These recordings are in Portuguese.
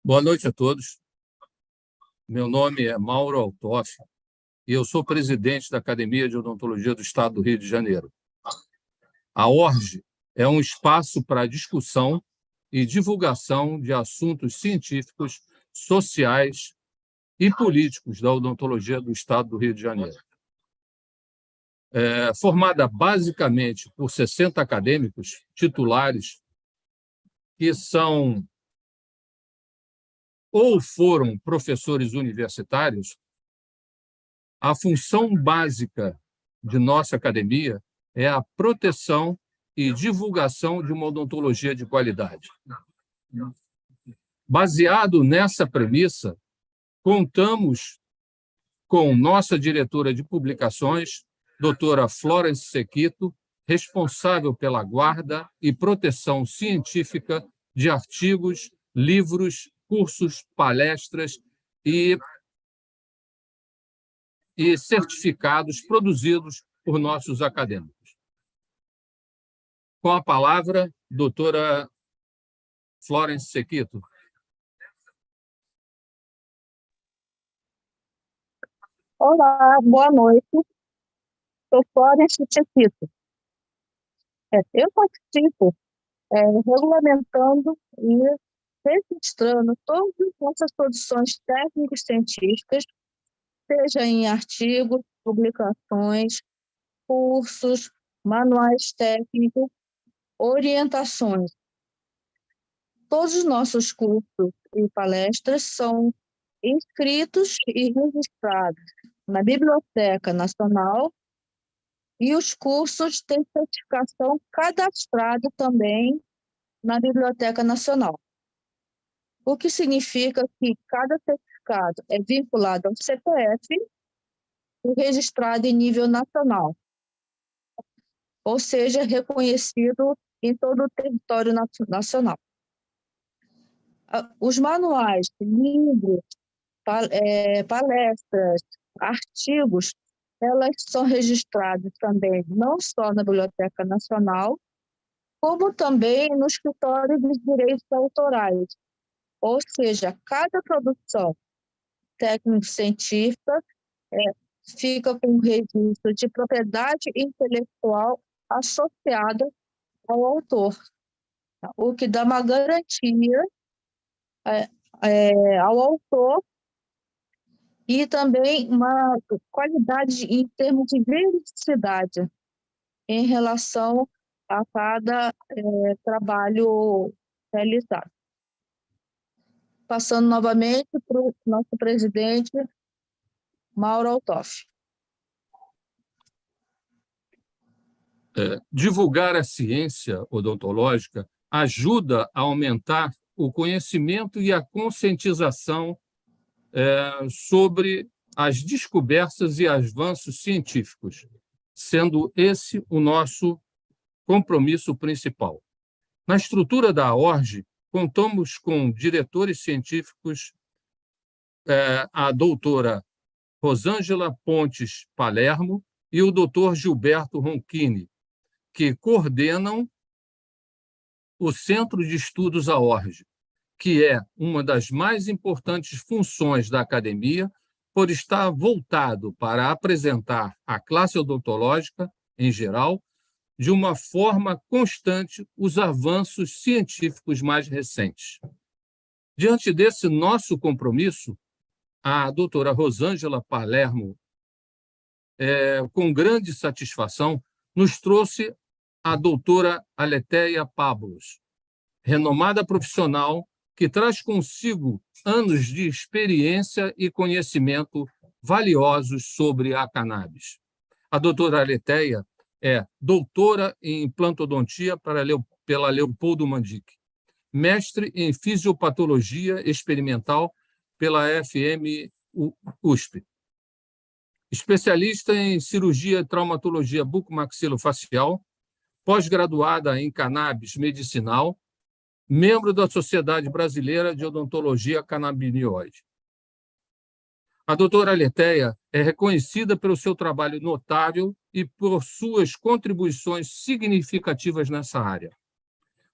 Boa noite a todos. Meu nome é Mauro Altoff e eu sou presidente da Academia de Odontologia do Estado do Rio de Janeiro. A ORG é um espaço para discussão e divulgação de assuntos científicos, sociais e políticos da odontologia do Estado do Rio de Janeiro. Formada basicamente por 60 acadêmicos titulares que são ou foram professores universitários, a função básica de nossa academia é a proteção e divulgação de uma odontologia de qualidade. Baseado nessa premissa, contamos com nossa diretora de publicações, doutora Florence Sequito, responsável pela guarda e proteção científica de artigos, livros, cursos, palestras e certificados produzidos por nossos acadêmicos. Com a palavra, doutora Florence Sequito. Olá, boa noite. Sou Florence Sequito. Eu participo regulamentando e registrando todas as nossas produções técnicas científicas, seja em artigos, publicações, cursos, manuais técnicos, orientações. Todos os nossos cursos e palestras são inscritos e registrados na Biblioteca Nacional e os cursos têm certificação cadastrada também na Biblioteca Nacional. O que significa que cada certificado é vinculado ao CPF e registrado em nível nacional, ou seja, reconhecido em todo o território nacional. Os manuais, livros, palestras, artigos, elas são registradas também não só na Biblioteca Nacional, como também no Escritório dos Direitos Autorais. Ou seja, cada produção técnico-científica fica com um registro de propriedade intelectual associada ao autor, o que dá uma garantia ao autor e também uma qualidade em termos de veridicidade em relação a cada trabalho realizado. Passando novamente para o nosso presidente, Mauro Altoff. Divulgar a ciência odontológica ajuda a aumentar o conhecimento e a conscientização sobre as descobertas e avanços científicos, sendo esse o nosso compromisso principal. Na estrutura da ORG, contamos com diretores científicos, a doutora Rosângela Pontes Palermo e o doutor Gilberto Ronchini, que coordenam o Centro de Estudos AORG, que é uma das mais importantes funções da academia, por estar voltado para apresentar a classe odontológica, em geral, de uma forma constante, os avanços científicos mais recentes. Diante desse nosso compromisso, a doutora Rosângela Palermo, com grande satisfação, nos trouxe a doutora Aletheia Pablos, renomada profissional que traz consigo anos de experiência e conhecimento valiosos sobre a cannabis. A doutora Aletheia é doutora em implantodontia pela Leopoldo Mandic, mestre em fisiopatologia experimental pela FMUSP, especialista em cirurgia e traumatologia bucomaxilofacial, pós-graduada em cannabis medicinal, membro da Sociedade Brasileira de Odontologia Canabinoide. A doutora Aletheia é reconhecida pelo seu trabalho notável e por suas contribuições significativas nessa área.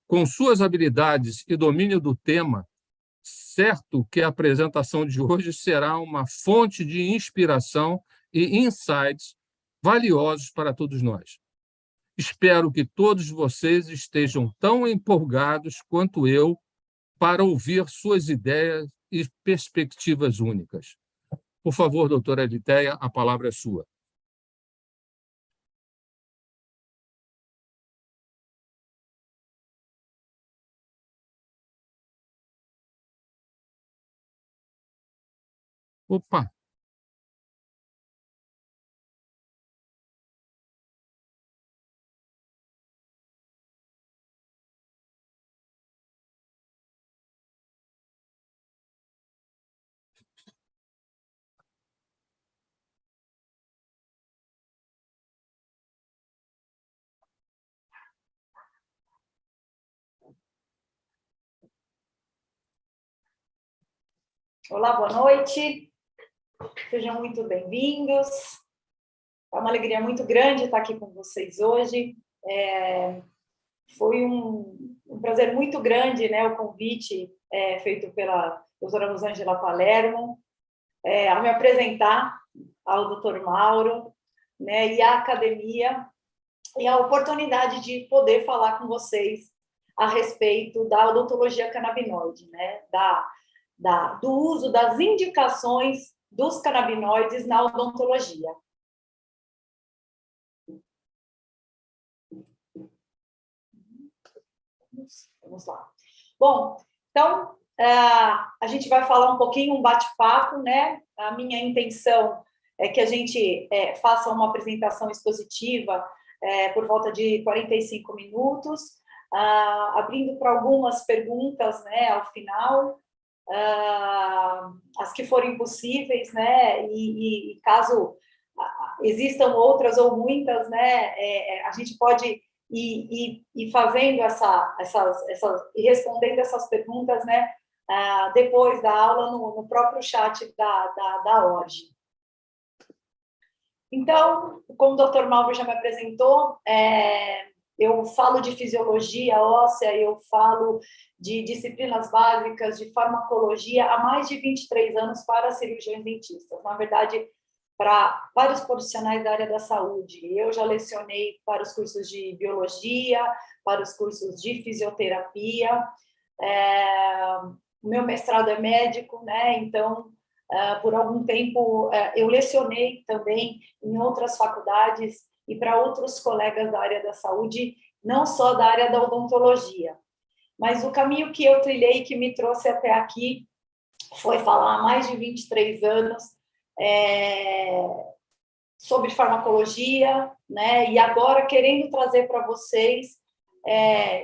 Com suas habilidades e domínio do tema, certo que a apresentação de hoje será uma fonte de inspiração e insights valiosos para todos nós. Espero que todos vocês estejam tão empolgados quanto eu para ouvir suas ideias e perspectivas únicas. Por favor, doutora Editeia, a palavra é sua. Opa! Olá, boa noite. Sejam muito bem-vindos. É uma alegria muito grande estar aqui com vocês hoje. Foi um prazer muito grande, né, o convite feito pela doutora Rosângela Palermo, a me apresentar ao doutor Mauro, né, e à academia, e a oportunidade de poder falar com vocês a respeito da odontologia canabinoide, né, do uso das indicações dos canabinoides na odontologia. Vamos lá. Bom, então, a gente vai falar um pouquinho, um bate-papo, né? A minha intenção é que a gente faça uma apresentação expositiva por volta de 45 minutos, abrindo para algumas perguntas, né, ao final, as que forem possíveis, né, e caso existam outras ou muitas, né, a gente pode ir fazendo e respondendo essas perguntas, né, depois da aula no próprio chat da ORG. Então, como o doutor Mauro já me apresentou, eu falo de fisiologia óssea, eu falo de disciplinas básicas de farmacologia há mais de 23 anos para cirurgiões dentistas. Na verdade, para vários profissionais da área da saúde. Eu já lecionei para os cursos de biologia, para os cursos de fisioterapia. O meu mestrado é médico, né? Então, por algum tempo, eu lecionei também em outras faculdades e para outros colegas da área da saúde, não só da área da odontologia. Mas o caminho que eu trilhei, que me trouxe até aqui, foi falar há mais de 23 anos sobre farmacologia, né? E agora, querendo trazer para vocês,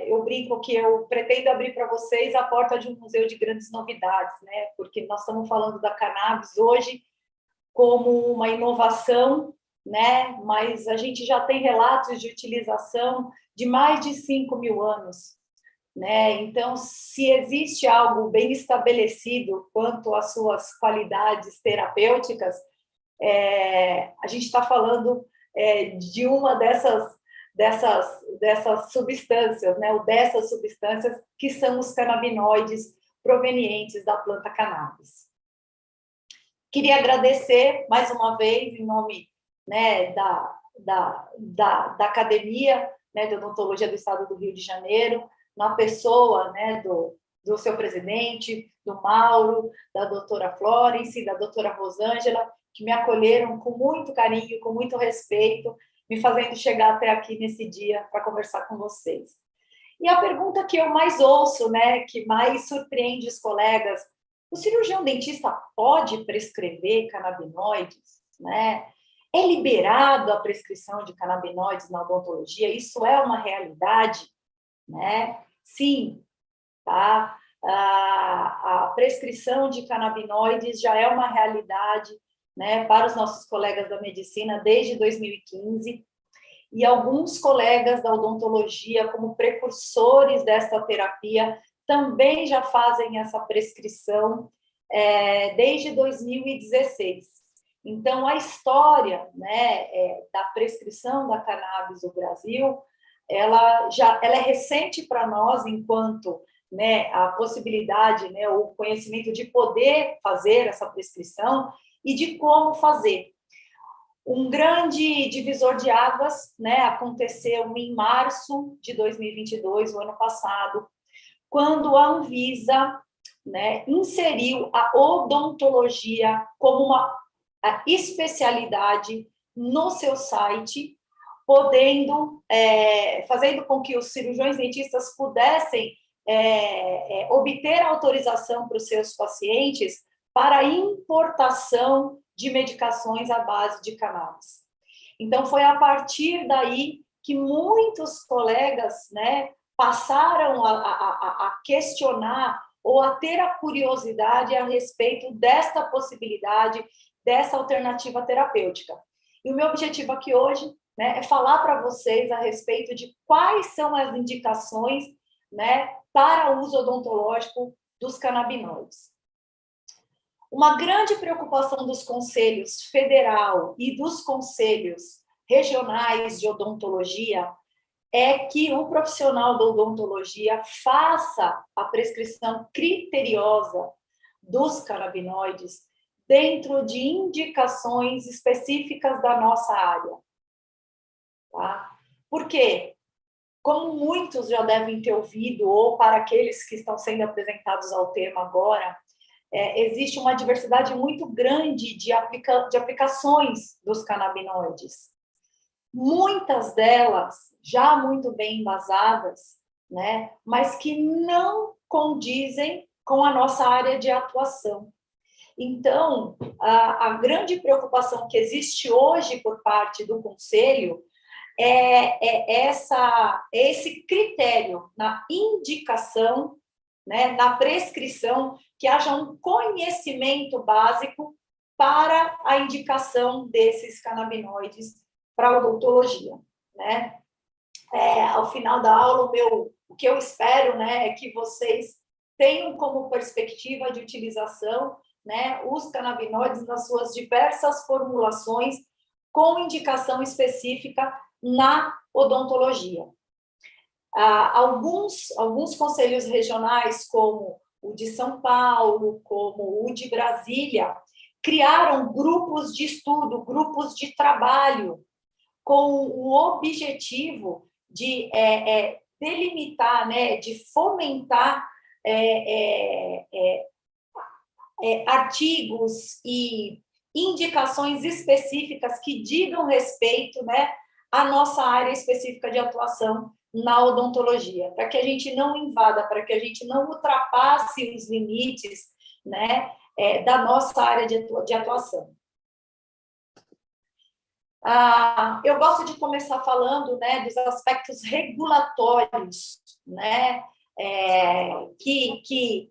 eu brinco que eu pretendo abrir para vocês a porta de um museu de grandes novidades, né? Porque nós estamos falando da cannabis hoje como uma inovação, né? Mas a gente já tem relatos de utilização de mais de 5.000 anos, né? Então, se existe algo bem estabelecido quanto às suas qualidades terapêuticas, a gente está falando de uma dessas substâncias, né? Ou dessas substâncias que são os canabinoides provenientes da planta cannabis. Queria agradecer mais uma vez em nome, né, da Academia, né, de Odontologia do Estado do Rio de Janeiro, na pessoa, né, do seu presidente, do Mauro, da doutora Florence, da doutora Rosângela, que me acolheram com muito carinho, com muito respeito, me fazendo chegar até aqui nesse dia para conversar com vocês. E a pergunta que eu mais ouço, né, que mais surpreende os colegas: o cirurgião dentista pode prescrever canabinoides, né? É liberado a prescrição de canabinoides na odontologia? Isso é uma realidade, né? Sim, tá? A prescrição de canabinoides já é uma realidade, né, para os nossos colegas da medicina desde 2015, e alguns colegas da odontologia, como precursores dessa terapia, também já fazem essa prescrição desde 2016. Então, a história, né, da prescrição da cannabis no Brasil, ela é recente para nós, enquanto né, a possibilidade, né, o conhecimento de poder fazer essa prescrição e de como fazer. Um grande divisor de águas, né, aconteceu em março de 2022, o ano passado, quando a Anvisa, né, inseriu a odontologia como uma especialidade no seu site, podendo, fazendo com que os cirurgiões dentistas pudessem obter autorização para os seus pacientes para importação de medicações à base de cannabis. Então, foi a partir daí que muitos colegas, né, passaram a questionar ou a ter a curiosidade a respeito desta possibilidade, dessa alternativa terapêutica. E o meu objetivo aqui hoje, né, é falar para vocês a respeito de quais são as indicações, né, para o uso odontológico dos canabinoides. Uma grande preocupação dos conselhos federal e dos conselhos regionais de odontologia é que o profissional da odontologia faça a prescrição criteriosa dos canabinoides dentro de indicações específicas da nossa área. Tá? Por quê? Como muitos já devem ter ouvido, ou para aqueles que estão sendo apresentados ao tema agora, existe uma diversidade muito grande de aplicações dos canabinoides. Muitas delas já muito bem embasadas, né, mas que não condizem com a nossa área de atuação. Então, a grande preocupação que existe hoje por parte do Conselho é esse critério na indicação, né, na prescrição, que haja um conhecimento básico para a indicação desses canabinoides para a odontologia, né? Ao final da aula, o que eu espero, né, é que vocês tenham como perspectiva de utilização, né, os canabinoides nas suas diversas formulações com indicação específica na odontologia. Alguns conselhos regionais, como o de São Paulo, como o de Brasília, criaram grupos de estudo, grupos de trabalho, com o objetivo de delimitar, né, de fomentar artigos e indicações específicas que digam respeito, né, à nossa área específica de atuação na odontologia, para que a gente não invada, para que a gente não ultrapasse os limites, né, da nossa área de atuação. Eu gosto de começar falando, né, dos aspectos regulatórios, né, que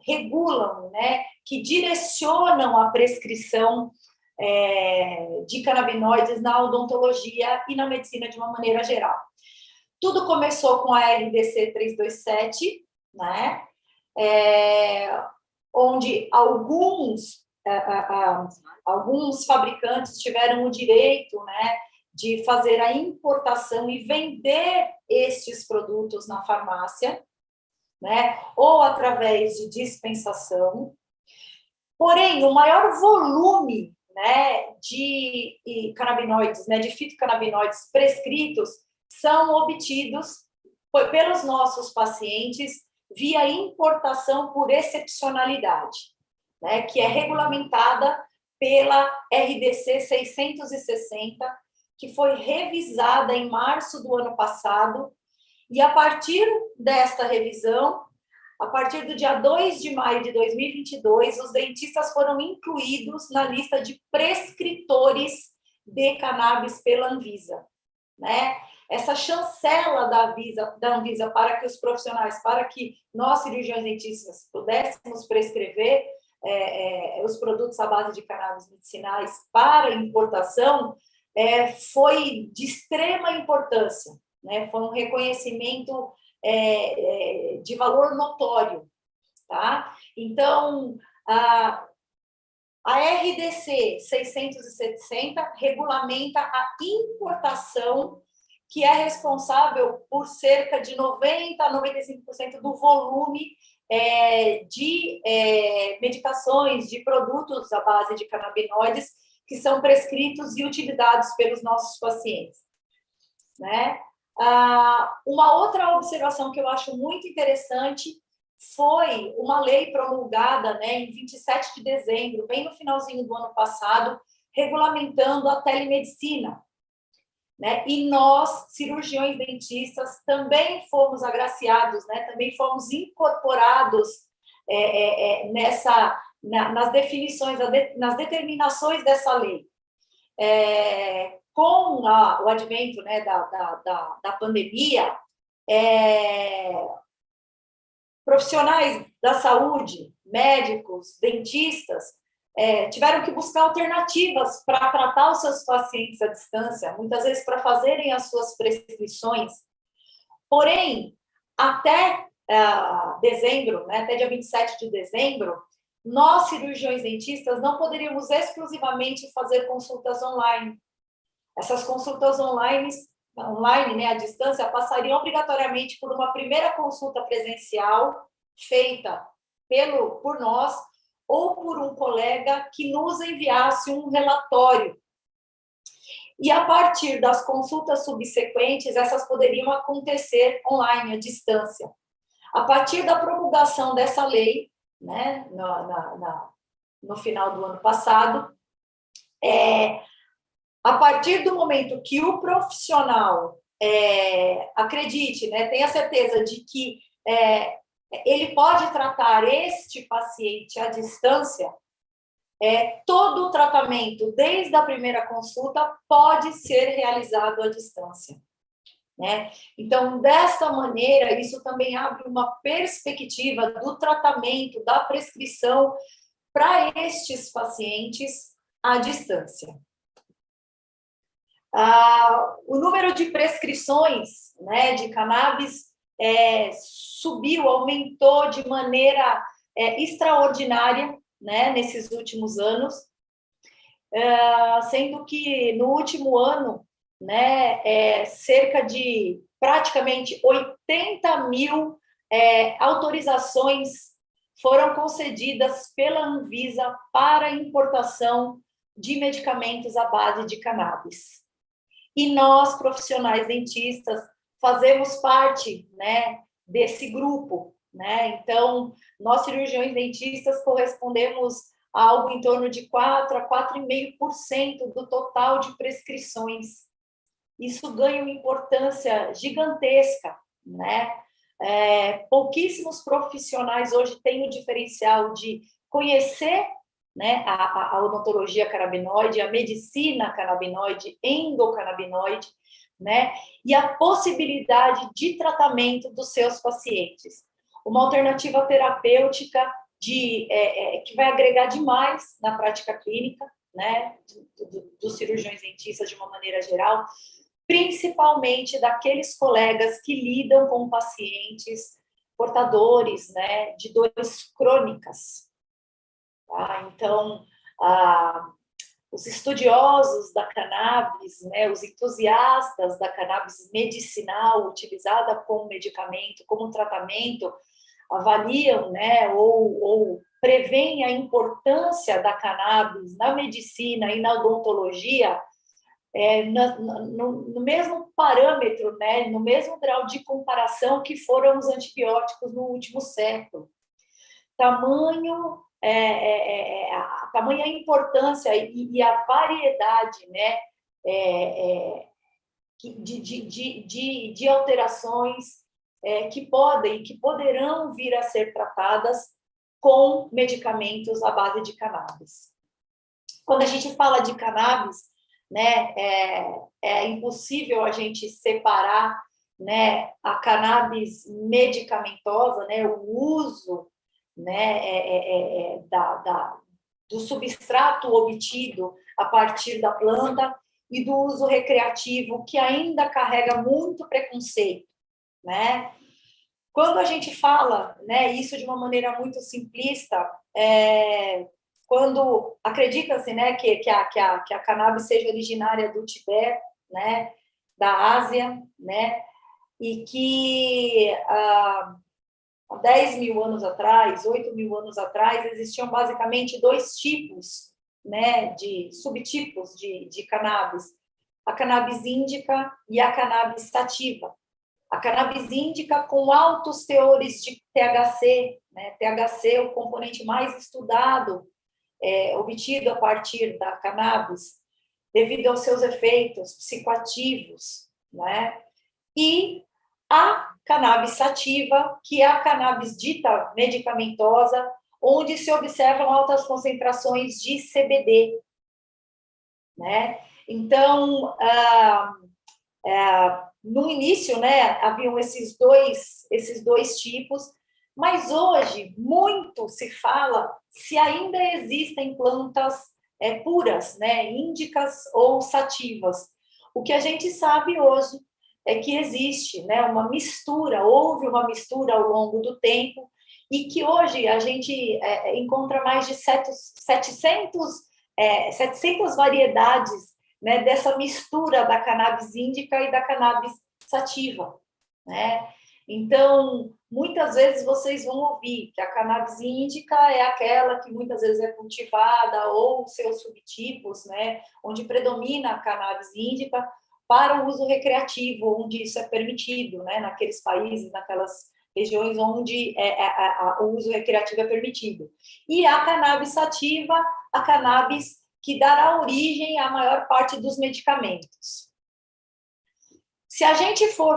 regulam, né, que direcionam a prescrição de canabinoides na odontologia e na medicina de uma maneira geral. Tudo começou com a RDC 327, né, onde alguns fabricantes tiveram o direito, né, de fazer a importação e vender estes produtos na farmácia, né, ou através de dispensação. Porém, o maior volume, né, de canabinoides, né, de fitocannabinoides prescritos são obtidos pelos nossos pacientes via importação por excepcionalidade, né, que é regulamentada pela RDC 660, que foi revisada em março do ano passado, e a partir desta revisão, a partir do dia 2 de maio de 2022, os dentistas foram incluídos na lista de prescritores de cannabis pela Anvisa, né? Essa chancela da Anvisa para que os profissionais, para que nós, cirurgiões dentistas, pudéssemos prescrever os produtos à base de cannabis medicinais para importação, foi de extrema importância, né? Foi um reconhecimento de valor notório, tá? Então, a RDC 660 regulamenta a importação que é responsável por cerca de 90% a 95% do volume de medicações, de produtos à base de canabinoides que são prescritos e utilizados pelos nossos pacientes, né? Uma outra observação que eu acho muito interessante foi uma lei promulgada, né, em 27 de dezembro, bem no finalzinho do ano passado, regulamentando a telemedicina, né? E nós, cirurgiões dentistas, também fomos agraciados, né? Também fomos incorporados nas definições, nas determinações dessa lei. Com o advento, né, da pandemia, profissionais da saúde, médicos, dentistas, tiveram que buscar alternativas para tratar os seus pacientes à distância, muitas vezes para fazerem as suas prescrições. Porém, até dezembro, né, até dia 27 de dezembro, nós, cirurgiões dentistas, não poderíamos exclusivamente fazer consultas online. Essas consultas online, né, à distância, passariam obrigatoriamente por uma primeira consulta presencial feita por nós ou por um colega que nos enviasse um relatório. E a partir das consultas subsequentes, essas poderiam acontecer online, à distância. A partir da promulgação dessa lei, né, no final do ano passado, a partir do momento que o profissional acredite, né, tenha certeza de que ele pode tratar este paciente à distância, todo o tratamento, desde a primeira consulta, pode ser realizado à distância, né? Então, desta maneira, isso também abre uma perspectiva do tratamento, da prescrição para estes pacientes à distância. O número de prescrições, né, de cannabis subiu, aumentou de maneira extraordinária, né, nesses últimos anos, sendo que no último ano, né, cerca de praticamente 80 mil autorizações foram concedidas pela Anvisa para importação de medicamentos à base de cannabis. E nós, profissionais dentistas, fazemos parte, né, desse grupo, né? Então, nós, cirurgiões dentistas, correspondemos a algo em torno de 4% a 4,5% do total de prescrições. Isso ganha uma importância gigantesca, né? Pouquíssimos profissionais hoje têm o diferencial de conhecer, né, a odontologia canabinoide, a medicina canabinoide, endocannabinoide, né, e a possibilidade de tratamento dos seus pacientes. Uma alternativa terapêutica que vai agregar demais na prática clínica, né, dos cirurgiões dentistas de uma maneira geral, principalmente daqueles colegas que lidam com pacientes portadores, né, de dores crônicas. Tá? Então, os estudiosos da cannabis, né, os entusiastas da cannabis medicinal, utilizada como medicamento, como tratamento, avaliam, né, ou preveem a importância da cannabis na medicina e na odontologia no mesmo parâmetro, né, no mesmo grau de comparação que foram os antibióticos no último século. Tamanha importância e a variedade, né, de alterações que podem, que poderão vir a ser tratadas com medicamentos à base de cannabis. Quando a gente fala de cannabis, né, é impossível a gente separar, né, a cannabis medicamentosa, né, o uso, né, do substrato obtido a partir da planta e do uso recreativo, que ainda carrega muito preconceito, né? Quando a gente fala, né, isso de uma maneira muito simplista, quando acredita-se, né, que a cannabis seja originária do Tibete, né, da Ásia, né? E que há 10 mil anos atrás, 8 mil anos atrás, existiam basicamente dois tipos, né, de subtipos de cannabis, a cannabis índica e a cannabis sativa. A cannabis índica com altos teores de THC, né? THC é o componente mais estudado, obtido a partir da cannabis, devido aos seus efeitos psicoativos, né? E a cannabis sativa, que é a cannabis dita medicamentosa, onde se observam altas concentrações de CBD, né? Então, no início, né, haviam esses dois tipos, mas hoje muito se fala se ainda existem plantas puras, né, índicas ou sativas. O que a gente sabe hoje é que existe, né, uma mistura, houve uma mistura ao longo do tempo, e que hoje a gente encontra mais de 700 variedades, né, dessa mistura da cannabis índica e da cannabis sativa, né? Então, muitas vezes vocês vão ouvir que a cannabis índica é aquela que muitas vezes é cultivada, ou seus subtipos, né, onde predomina a cannabis índica para o uso recreativo, onde isso é permitido, né, naqueles países, naquelas regiões onde o uso recreativo é permitido. E a cannabis sativa, a cannabis que dará origem à maior parte dos medicamentos. Se a gente for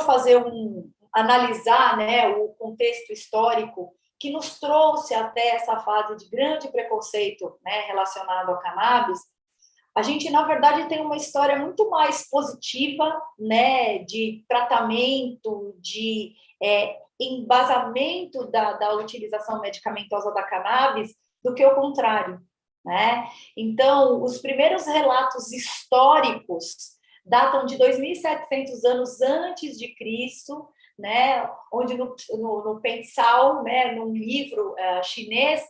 analisar, né, o contexto histórico que nos trouxe até essa fase de grande preconceito, né, relacionado ao cannabis, a gente, na verdade, tem uma história muito mais positiva, né, de tratamento, de embasamento da utilização medicamentosa da cannabis, do que o contrário, né? Então, os primeiros relatos históricos datam de 2.700 anos antes de Cristo, né? Onde no Pensal, né, num livro chinês,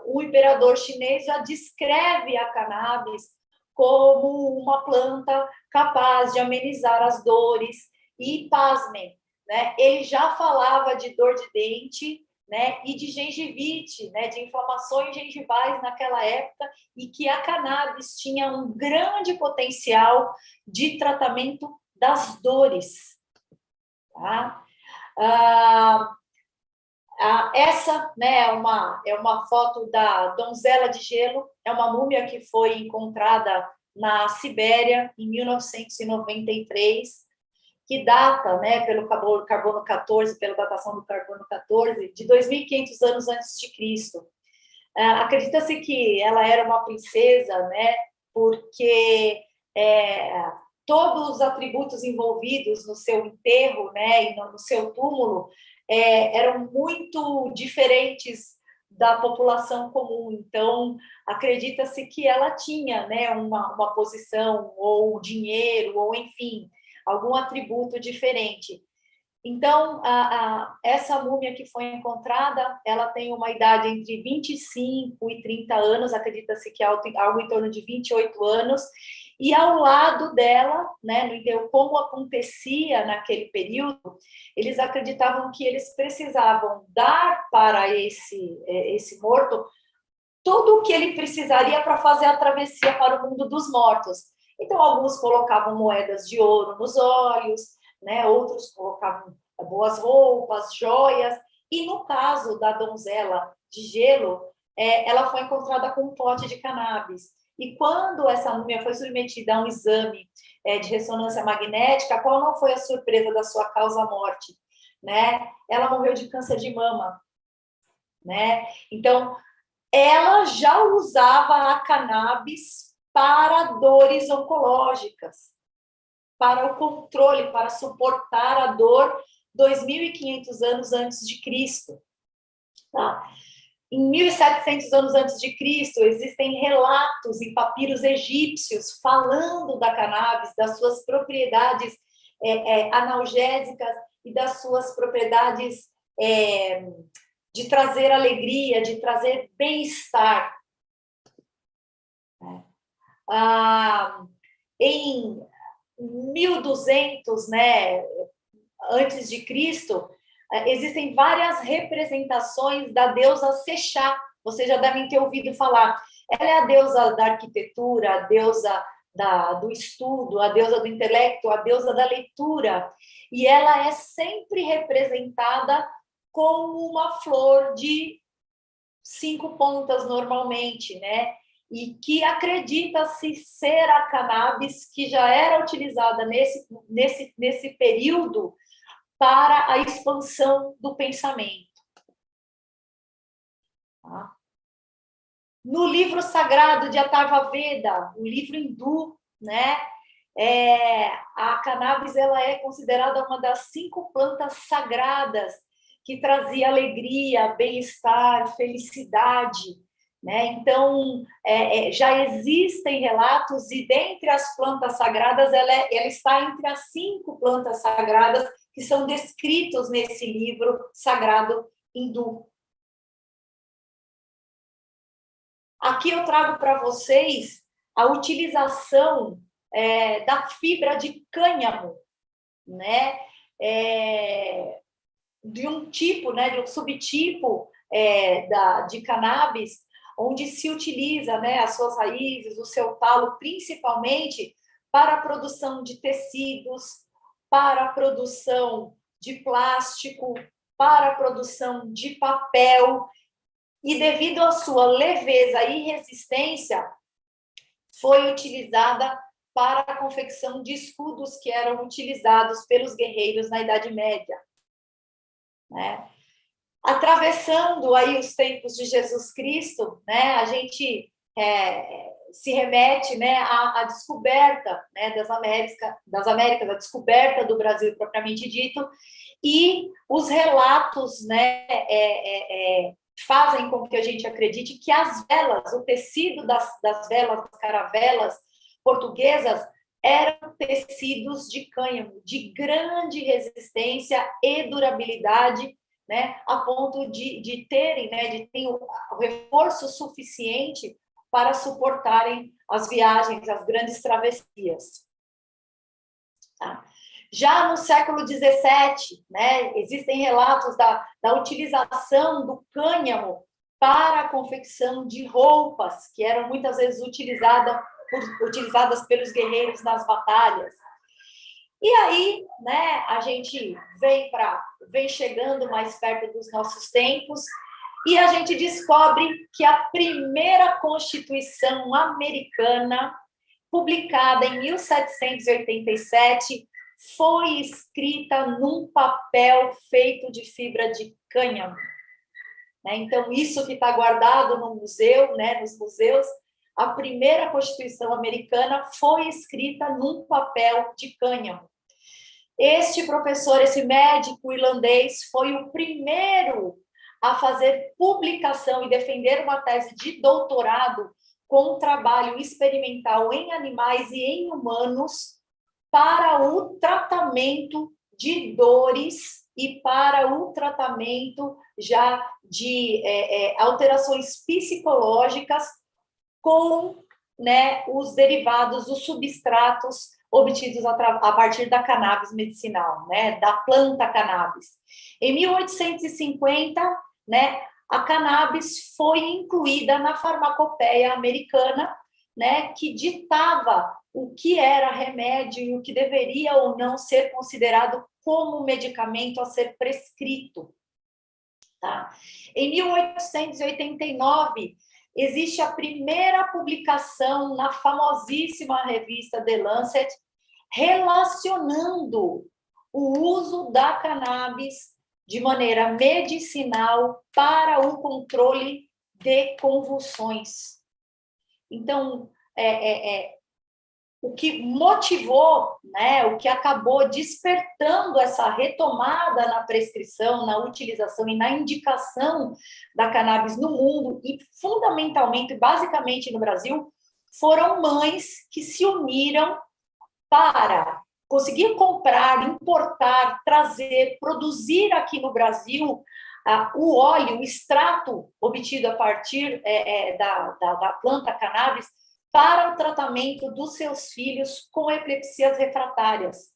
o imperador chinês já descreve a cannabis como uma planta capaz de amenizar as dores e, pasmem, né, ele já falava de dor de dente, né, e de gengivite, né, de inflamações gengivais naquela época, e que a cannabis tinha um grande potencial de tratamento das dores. Tá? Essa, né, é uma foto da donzela de gelo, é uma múmia que foi encontrada na Sibéria em 1993, que data, né, pelo carbono 14, pela datação do carbono 14, de 2.500 anos antes de Cristo. Acredita-se que ela era uma princesa, né, porque todos os atributos envolvidos no seu enterro, né, e no seu túmulo, eram muito diferentes da população comum. Então, acredita-se que ela tinha, né, uma posição, ou dinheiro, ou enfim, algum atributo diferente. Então, essa múmia que foi encontrada, ela tem uma idade entre 25 e 30 anos, acredita-se que é algo em torno de 28 anos, e ao lado dela, né, no enterro, como acontecia naquele período, eles acreditavam que eles precisavam dar para esse morto tudo o que ele precisaria para fazer a travessia para o mundo dos mortos. Então, alguns colocavam moedas de ouro nos olhos, né? Outros colocavam boas roupas, joias, e no caso da donzela de gelo, ela foi encontrada com um pote de cannabis. E quando essa múmia foi submetida a um exame de ressonância magnética, qual não foi a surpresa da sua causa-morte? Né? Ela morreu de câncer de mama. Né? Então, ela já usava a cannabis para dores oncológicas, para o controle, para suportar a dor 2.500 anos antes de Cristo. Tá? Em 1.700 anos antes de Cristo, existem relatos em papiros egípcios falando da cannabis, das suas propriedades analgésicas e das suas propriedades de trazer alegria, de trazer bem-estar. 1200, né, antes de Cristo, existem várias representações da deusa Sexá. Vocês já devem ter ouvido falar. Ela é a deusa da arquitetura, a deusa do estudo, a deusa do intelecto, a deusa da leitura. E ela é sempre representada com uma flor de 5 pontas, normalmente, né? E que acredita-se ser a cannabis que já era utilizada nesse período para a expansão do pensamento. Tá? No livro sagrado de Atharva Veda, um livro hindu, né, a cannabis ela é considerada uma das 5 plantas sagradas que trazia alegria, bem-estar, felicidade. Né? Então, já existem relatos, e dentre as plantas sagradas, ela está entre as 5 plantas sagradas que são descritos nesse livro sagrado hindu. Aqui eu trago para vocês a utilização da fibra de cânhamo, né? De um tipo, né? De um subtipo de cannabis, onde se utiliza, né, as suas raízes, o seu talo, principalmente para a produção de tecidos, para a produção de plástico, para a produção de papel, e devido à sua leveza e resistência, foi utilizada para a confecção de escudos que eram utilizados pelos guerreiros na Idade Média. Né? Atravessando aí os tempos de Jesus Cristo, né, a gente se remete, né, à descoberta, né, das Américas, a descoberta do Brasil propriamente dito, e os relatos, né, fazem com que a gente acredite que as velas, o tecido das velas, das caravelas portuguesas, eram tecidos de cânhamo, de grande resistência e durabilidade, né, a ponto de terem o reforço suficiente para suportarem as viagens, as grandes travessias. Tá? Já no século XVII, né, existem relatos da utilização do cânhamo para a confecção de roupas, que eram muitas vezes utilizadas pelos guerreiros nas batalhas. E aí, né, a gente vem chegando mais perto dos nossos tempos e a gente descobre que a primeira Constituição americana, publicada em 1787, foi escrita num papel feito de fibra de cânhamo. Então, isso que está guardado no museu, né, nos museus, a primeira Constituição americana foi escrita num papel de cânhamo. Este professor, esse médico irlandês, foi o primeiro a fazer publicação e defender uma tese de doutorado com um trabalho experimental em animais e em humanos para o tratamento de dores e para o tratamento já de alterações psicológicas com, né, os derivados, os substratos obtidos a partir da cannabis medicinal, né, da planta cannabis. Em 1850, né, a cannabis foi incluída na farmacopeia americana, né, que ditava o que era remédio e o que deveria ou não ser considerado como medicamento a ser prescrito. Tá? Em 1889, existe a primeira publicação na famosíssima revista The Lancet, relacionando o uso da cannabis de maneira medicinal para o controle de convulsões. Então, o que motivou, né, o que acabou despertando essa retomada na prescrição, na utilização e na indicação da cannabis no mundo, e fundamentalmente, basicamente no Brasil, foram mães que se uniram para conseguir comprar, importar, trazer, produzir aqui no Brasil o óleo, o extrato obtido a partir da planta cannabis, para o tratamento dos seus filhos com epilepsias refratárias,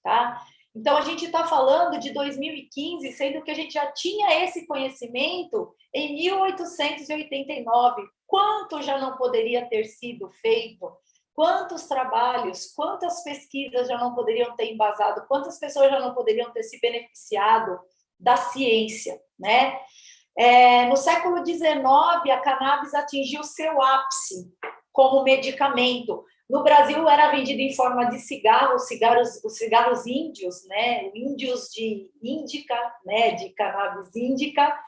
tá? Então, a gente está falando de 2015, sendo que a gente já tinha esse conhecimento em 1889. Quanto já não poderia ter sido feito? Quantos trabalhos, quantas pesquisas já não poderiam ter embasado? Quantas pessoas já não poderiam ter se beneficiado da ciência, né? No século XIX, a cannabis atingiu seu ápice como medicamento. No Brasil, era vendido em forma de cigarros, os cigarros índios, né? Índios de índica, né? De cannabis índica,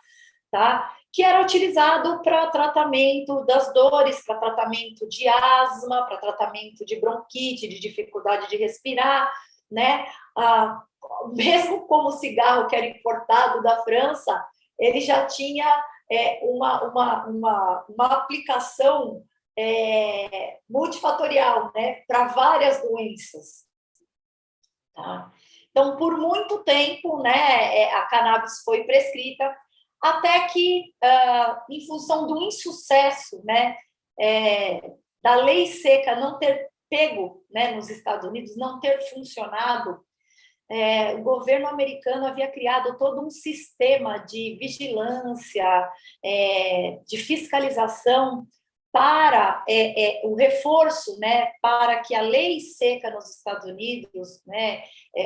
tá? Que era utilizado para tratamento das dores, para tratamento de asma, para tratamento de bronquite, de dificuldade de respirar, né? Mesmo como o cigarro que era importado da França, ele já tinha uma aplicação multifatorial, né, para várias doenças. Tá? Então, por muito tempo, né, a cannabis foi prescrita, até que, em função do insucesso, né, da lei seca não ter pego, né, nos Estados Unidos, não ter funcionado, o governo americano havia criado todo um sistema de vigilância, de fiscalização para o reforço, né, para que a lei seca nos Estados Unidos, né,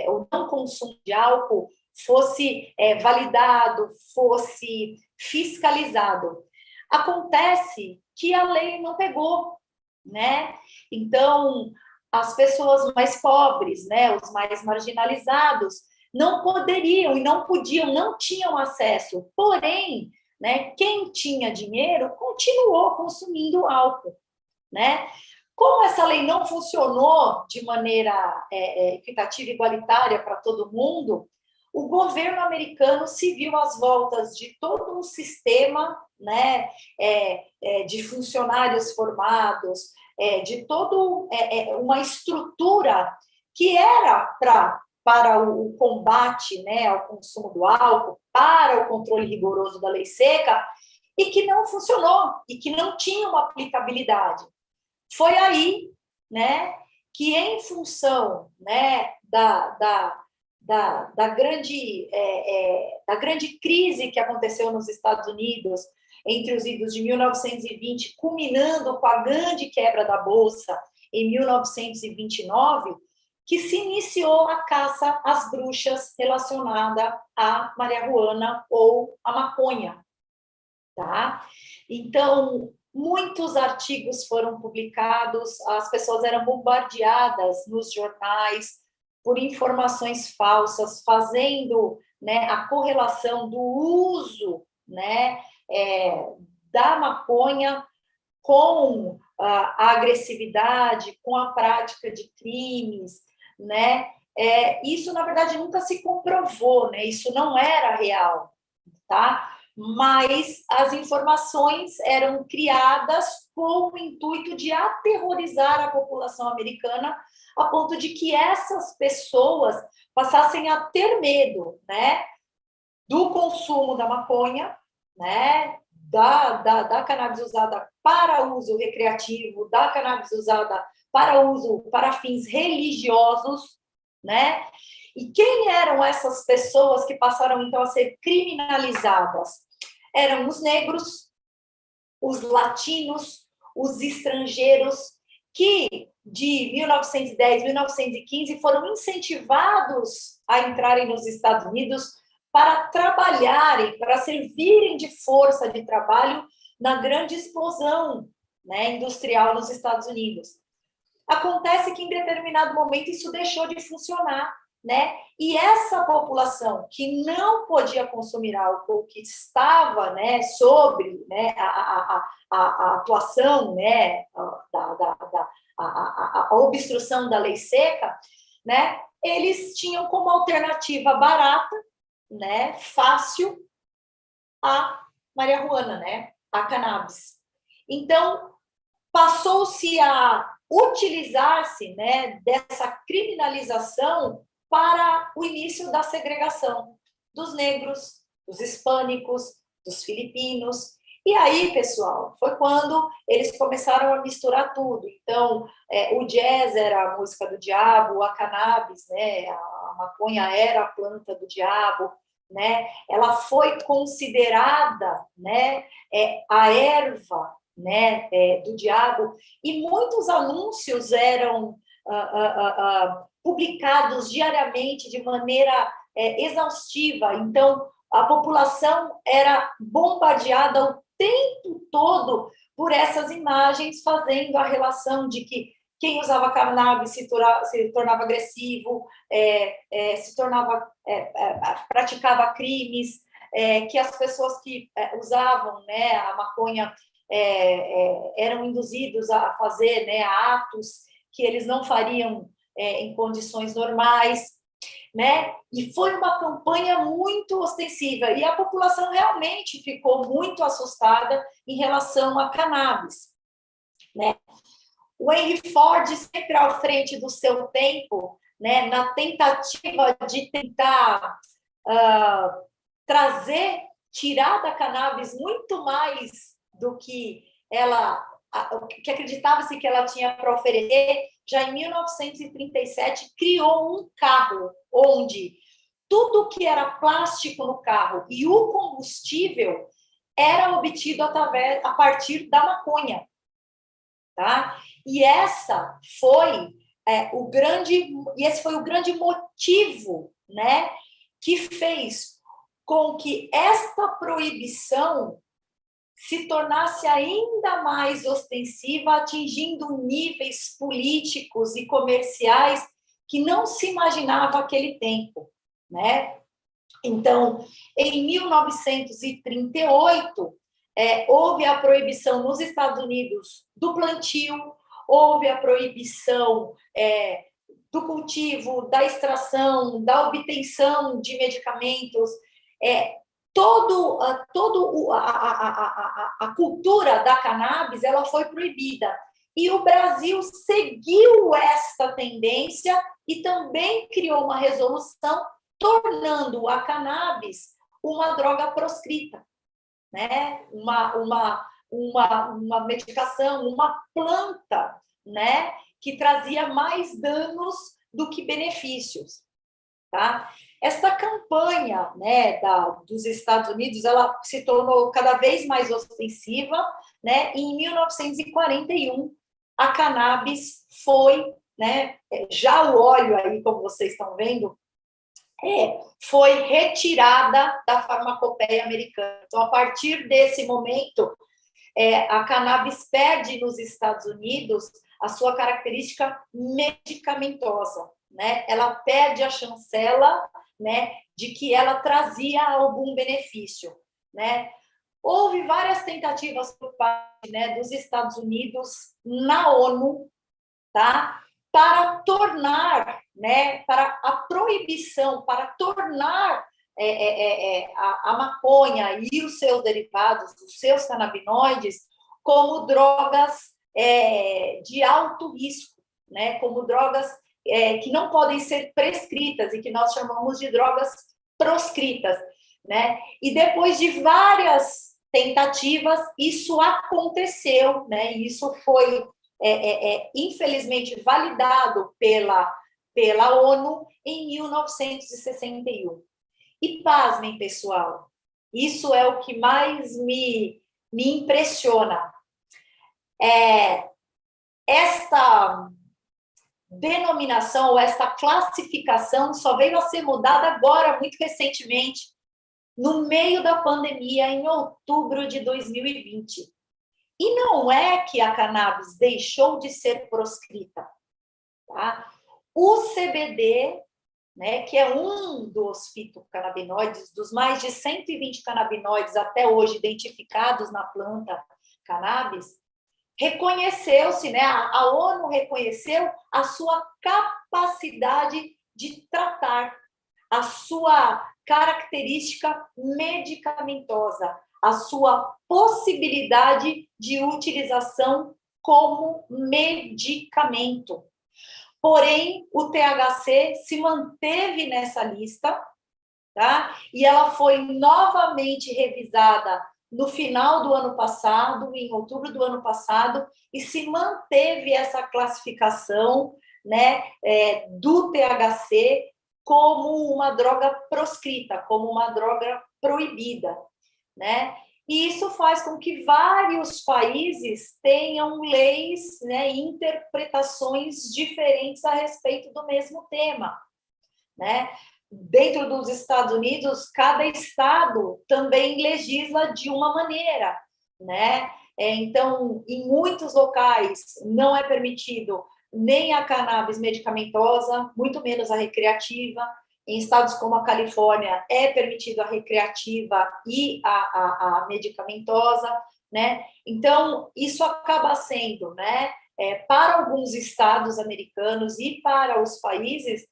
o não consumo de álcool fosse validado, fosse fiscalizado. Acontece que a lei não pegou, né? Então, as pessoas mais pobres, né, os mais marginalizados, não poderiam e não podiam, não tinham acesso. Porém, né, quem tinha dinheiro continuou consumindo álcool, né? Como essa lei não funcionou de maneira equitativa e igualitária para todo mundo, o governo americano se viu às voltas de todo um sistema, né, de funcionários formados, de toda uma estrutura que era para o combate, né, ao consumo do álcool, para o controle rigoroso da lei seca, e que não funcionou, e que não tinha uma aplicabilidade. Foi aí, né, que em função, né, da grande crise que aconteceu nos Estados Unidos entre os idos de 1920, culminando com a grande quebra da Bolsa em 1929, que se iniciou a caça às bruxas relacionada à marihuana ou à maconha, tá? Então, muitos artigos foram publicados, as pessoas eram bombardeadas nos jornais por informações falsas, fazendo, né, a correlação do uso, né, da maconha com a agressividade, com a prática de crimes, né? Isso, na verdade, nunca se comprovou, né? Isso não era real, tá? Mas as informações eram criadas com o intuito de aterrorizar a população americana, a ponto de que essas pessoas passassem a ter medo, né, do consumo da maconha, né, da cannabis usada para uso recreativo, da cannabis usada para fins religiosos, né? E quem eram essas pessoas que passaram, então, a ser criminalizadas? Eram os negros, os latinos, os estrangeiros, que de 1910, 1915 foram incentivados a entrarem nos Estados Unidos para trabalharem, para servirem de força de trabalho na grande explosão, né, industrial nos Estados Unidos. Acontece que, em determinado momento, isso deixou de funcionar, né? E essa população que não podia consumir álcool, que estava, né, sobre, né, a atuação, né, a obstrução da lei seca, né, eles tinham como alternativa barata, né, fácil, a marihuana, né, a cannabis. Então, passou-se a utilizar-se, né, dessa criminalização para o início da segregação dos negros, dos hispânicos, dos filipinos, E aí, pessoal, foi quando eles começaram a misturar tudo. Então, o jazz era a música do diabo, a cannabis, né, a maconha era a planta do diabo, né? Ela foi considerada, né, a erva, né, do diabo, e muitos anúncios eram publicados diariamente de maneira exaustiva. Então, a população era bombardeada o tempo todo por essas imagens, fazendo a relação de que quem usava cannabis se tornava agressivo, praticava crimes, que as pessoas que usavam, né, a maconha eram induzidos a fazer, né, atos que eles não fariam em condições normais, né? E foi uma campanha muito ostensiva, e a população realmente ficou muito assustada em relação a cannabis, né? O Henry Ford, sempre à frente do seu tempo, né, na tentativa de tentar tirar da cannabis muito mais do que que acreditava-se que ela tinha para oferecer, já em 1937 criou um carro onde tudo que era plástico no carro e o combustível era obtido a partir da maconha, tá? E esse foi o grande motivo, né, que fez com que esta proibição se tornasse ainda mais ostensiva, atingindo níveis políticos e comerciais que não se imaginava aquele tempo, né? Então, em 1938, houve a proibição nos Estados Unidos do plantio, houve a proibição do cultivo, da extração, da obtenção de medicamentos, a cultura da cannabis ela foi proibida. E o Brasil seguiu esta tendência e também criou uma resolução tornando a cannabis uma droga proscrita, né? Uma medicação, uma planta, né, que trazia mais danos do que benefícios, tá? Esta campanha, né, dos Estados Unidos, ela se tornou cada vez mais ostensiva, né? E em 1941 a cannabis foi, né, já o óleo aí, como vocês estão vendo, foi retirada da farmacopeia americana. Então, a partir desse momento, a cannabis perde nos Estados Unidos a sua característica medicamentosa, né? Ela perde a chancela, né, de que ela trazia algum benefício, né? Houve várias tentativas por parte, né, dos Estados Unidos na ONU, tá? Para tornar, né, para a proibição, para tornar a maconha e os seus derivados, os seus canabinoides, como drogas de alto risco, né, como drogas que não podem ser prescritas e que nós chamamos de drogas proscritas, né? E depois de várias tentativas, isso aconteceu, né? Isso foi infelizmente validado pela ONU em 1961. E pasmem, pessoal, isso é o que mais me impressiona. Esta denominação, ou esta classificação só veio a ser mudada agora, muito recentemente, no meio da pandemia, em outubro de 2020. E não é que a cannabis deixou de ser proscrita, tá? O CBD, né, que é um dos fitocannabinoides, dos mais de 120 canabinoides até hoje identificados na planta cannabis, reconheceu-se, né, a ONU reconheceu a sua capacidade de tratar, a sua característica medicamentosa, a sua possibilidade de utilização como medicamento. Porém, o THC se manteve nessa lista, tá? E ela foi novamente revisada no final do ano passado, em outubro do ano passado, e se manteve essa classificação, né, do THC como uma droga proscrita, como uma droga proibida, né? E isso faz com que vários países tenham leis, né, interpretações diferentes a respeito do mesmo tema, né? Dentro dos Estados Unidos, cada estado também legisla de uma maneira, né? Então, em muitos locais não é permitido nem a cannabis medicamentosa, muito menos a recreativa. Em estados como a Califórnia, é permitido a recreativa e a medicamentosa, né? Então, isso acaba sendo, né, para alguns estados americanos e para os países,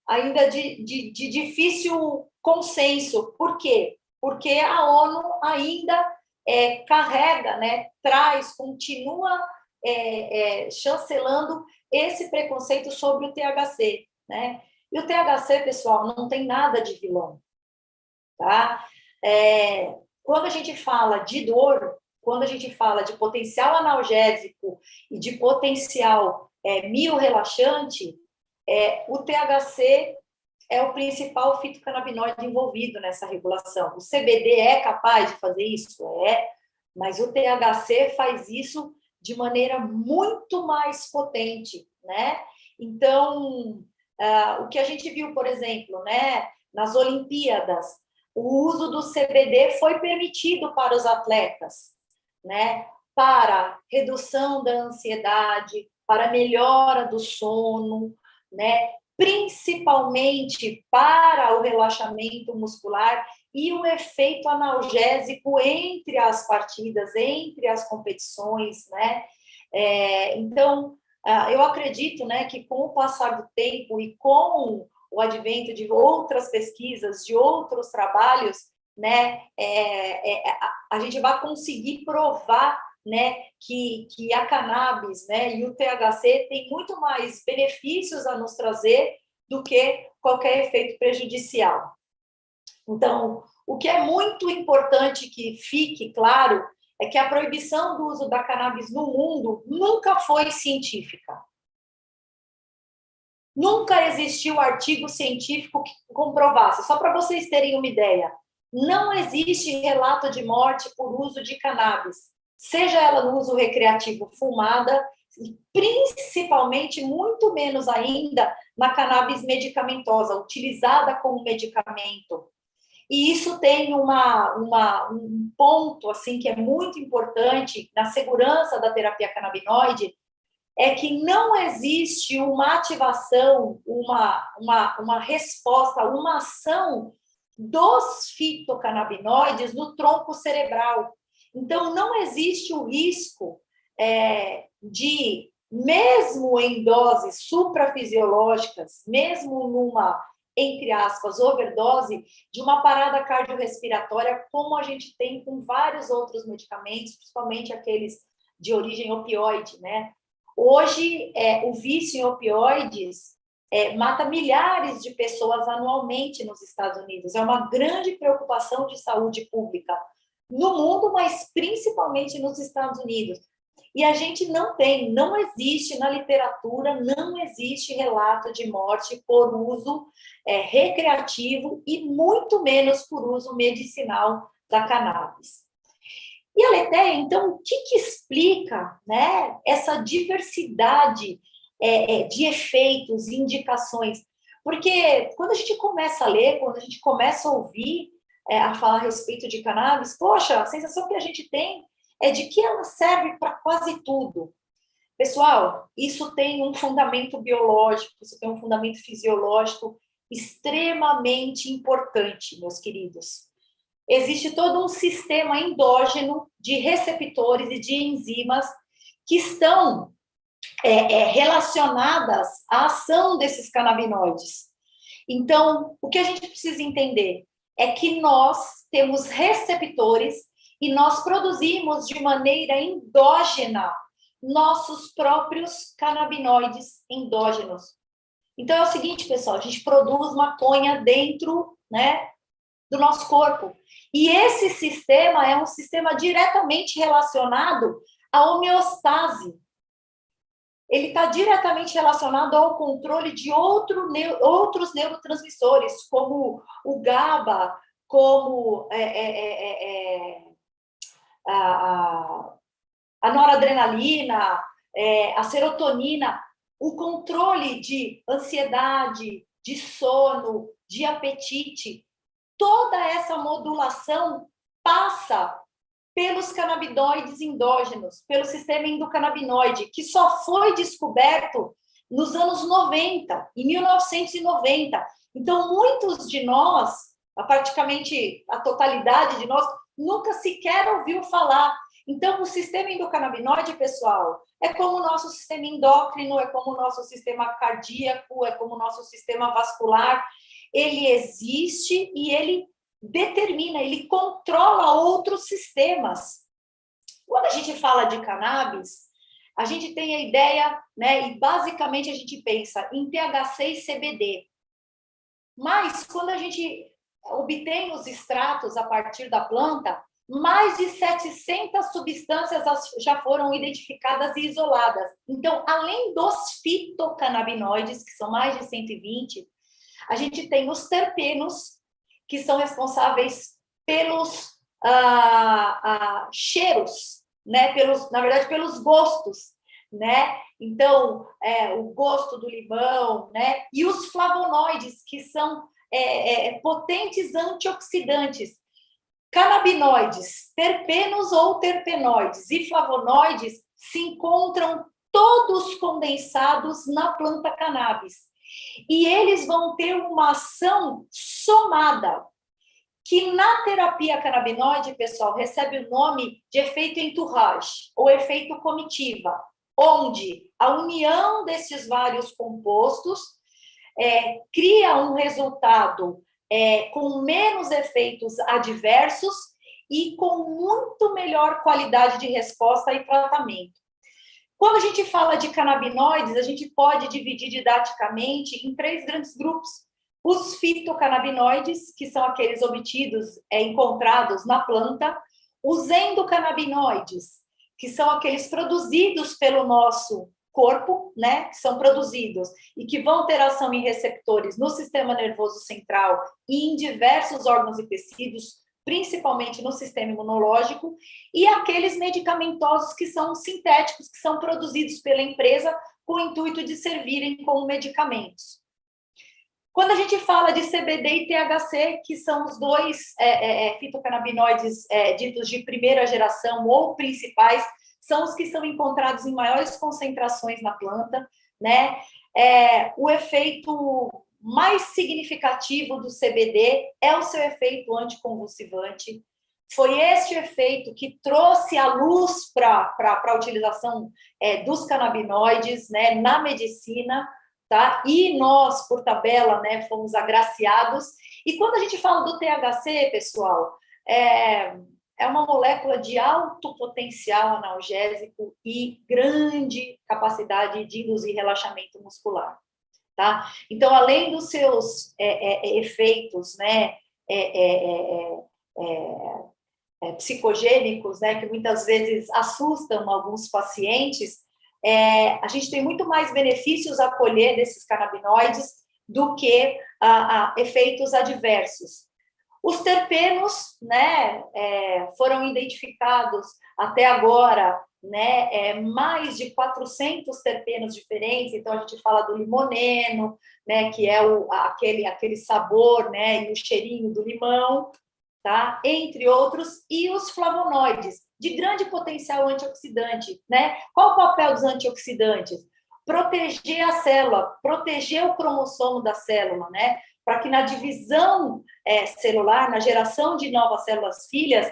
ainda de difícil consenso. Por quê? Porque a ONU ainda carrega, né, continua chancelando esse preconceito sobre o THC, né? E o THC, pessoal, não tem nada de vilão, tá? Quando a gente fala de dor, quando a gente fala de potencial analgésico e de potencial miorrelaxante, o THC é o principal fitocannabinoide envolvido nessa regulação. O CBD é capaz de fazer isso? Mas o THC faz isso de maneira muito mais potente, né? Então, o que a gente viu, por exemplo, né, nas Olimpíadas, o uso do CBD foi permitido para os atletas, né? Para redução da ansiedade, para melhora do sono, né? Principalmente para o relaxamento muscular e o efeito analgésico entre as partidas, entre as competições, né? Então, eu acredito, né, que com o passar do tempo e com o advento de outras pesquisas, de outros trabalhos, né, a gente vai conseguir provar, né, que a cannabis, né, e o THC tem muito mais benefícios a nos trazer do que qualquer efeito prejudicial. Então, o que é muito importante que fique claro é que a proibição do uso da cannabis no mundo nunca foi científica. Nunca existiu artigo científico que comprovasse. Só para vocês terem uma ideia, não existe relato de morte por uso de cannabis, seja ela no uso recreativo fumada, e principalmente, muito menos ainda, na cannabis medicamentosa, utilizada como medicamento. E isso tem um ponto assim que é muito importante na segurança da terapia canabinoide, é que não existe uma ativação, uma resposta, uma ação dos fitocannabinoides no tronco cerebral. Então, não existe o risco de, mesmo em doses suprafisiológicas, mesmo numa, entre aspas, overdose, de uma parada cardiorrespiratória, como a gente tem com vários outros medicamentos, principalmente aqueles de origem opioide, né? Hoje, o vício em opioides mata milhares de pessoas anualmente nos Estados Unidos. É uma grande preocupação de saúde pública no mundo, mas principalmente nos Estados Unidos. E a gente não existe na literatura, não existe relato de morte por uso recreativo e muito menos por uso medicinal da cannabis. E a Aletheia, então, o que explica, né, essa diversidade de efeitos e indicações? Porque quando a gente começa a ler, quando a gente começa a ouvir a falar a respeito de cannabis, poxa, a sensação que a gente tem é de que ela serve para quase tudo. Pessoal, isso tem um fundamento biológico, isso tem um fundamento fisiológico extremamente importante, meus queridos. Existe todo um sistema endógeno de receptores e de enzimas que estão relacionadas à ação desses canabinoides. Então, o que a gente precisa entender é que nós temos receptores e nós produzimos de maneira endógena nossos próprios canabinoides endógenos. Então, é o seguinte, pessoal, a gente produz maconha dentro, né, do nosso corpo. E esse sistema é um sistema diretamente relacionado à homeostase. Ele está diretamente relacionado ao controle de outros neurotransmissores, como o GABA, como a noradrenalina, a serotonina, o controle de ansiedade, de sono, de apetite. Toda essa modulação passa pelos canabinoides endógenos, pelo sistema endocannabinoide, que só foi descoberto nos anos 90, em 1990. Então, muitos de nós, praticamente a totalidade de nós, nunca sequer ouviu falar. Então, o sistema endocannabinoide, pessoal, é como o nosso sistema endócrino, é como o nosso sistema cardíaco, é como o nosso sistema vascular. Ele existe e ele determina, ele controla outros sistemas. Quando a gente fala de cannabis, a gente tem a ideia, né, e basicamente a gente pensa em THC e CBD. Mas quando a gente obtém os extratos a partir da planta, mais de 700 substâncias já foram identificadas e isoladas. Então, além dos fitocannabinoides, que são mais de 120, a gente tem os terpenos, que são responsáveis pelos cheiros, né? Na verdade, pelos gostos, né? Então, o gosto do limão, né? E os flavonoides, que são potentes antioxidantes. Canabinoides, terpenos ou terpenoides e flavonoides se encontram todos condensados na planta cannabis. E eles vão ter uma ação somada, que na terapia canabinoide, pessoal, recebe o nome de efeito entourage, ou efeito comitiva, onde a união desses vários compostos cria um resultado com menos efeitos adversos e com muito melhor qualidade de resposta e tratamento. Quando a gente fala de canabinoides, a gente pode dividir didaticamente em 3 grandes grupos. Os fitocannabinoides, que são aqueles obtidos, encontrados na planta. Os endocannabinoides, que são aqueles produzidos pelo nosso corpo, né, que são produzidos e que vão ter ação em receptores no sistema nervoso central e em diversos órgãos e tecidos, principalmente no sistema imunológico, e aqueles medicamentosos que são sintéticos, que são produzidos pela empresa com o intuito de servirem como medicamentos. Quando a gente fala de CBD e THC, que são os dois fitocannabinoides ditos de primeira geração ou principais, são os que são encontrados em maiores concentrações na planta, né? O efeito mais significativo do CBD é o seu efeito anticonvulsivante. Foi este efeito que trouxe a luz para a utilização dos canabinoides, né, na medicina, tá? E nós, por tabela, né, fomos agraciados. E quando a gente fala do THC, pessoal, é uma molécula de alto potencial analgésico e grande capacidade de induzir relaxamento muscular, tá? Então, além dos seus efeitos, né, psicogênicos, né, que muitas vezes assustam alguns pacientes, a gente tem muito mais benefícios a colher desses canabinoides do que efeitos adversos. Os terpenos, né, foram identificados até agora, né, mais de 400 terpenos diferentes. Então, a gente fala do limoneno, né, que é aquele sabor, né, e o cheirinho do limão, tá? Entre outros, e os flavonoides, de grande potencial antioxidante, né? Qual o papel dos antioxidantes? Proteger a célula, proteger o cromossomo da célula, né? Para que na divisão celular, na geração de novas células filhas,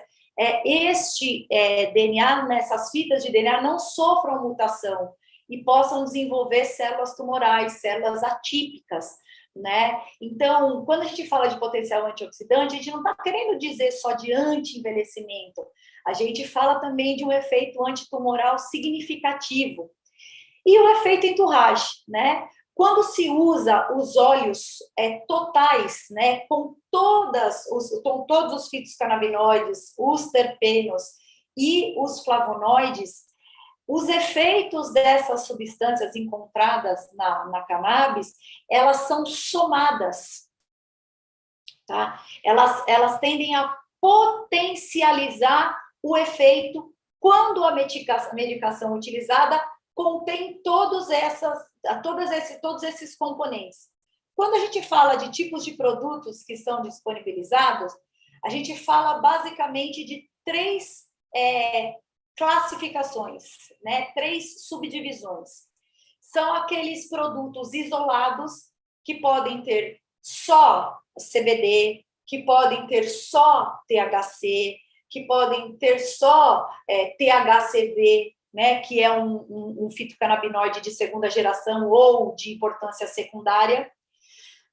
este DNA, essas fitas de DNA não sofram mutação e possam desenvolver células tumorais, células atípicas, né? Então, quando a gente fala de potencial antioxidante, a gente não está querendo dizer só de anti-envelhecimento, a gente fala também de um efeito antitumoral significativo. E o efeito entourage, né? Quando se usa os óleos totais, né, com todos os fitocannabinoides, os terpenos e os flavonoides, os efeitos dessas substâncias encontradas na cannabis, elas são somadas, tá? Elas tendem a potencializar o efeito quando a medicação utilizada contém todos esses componentes. Quando a gente fala de tipos de produtos que são disponibilizados, a gente fala basicamente de 3 classificações, né? 3 subdivisões. São aqueles produtos isolados que podem ter só CBD, que podem ter só THC, que podem ter só THCV, né, que é um fitocannabinoide de segunda geração ou de importância secundária.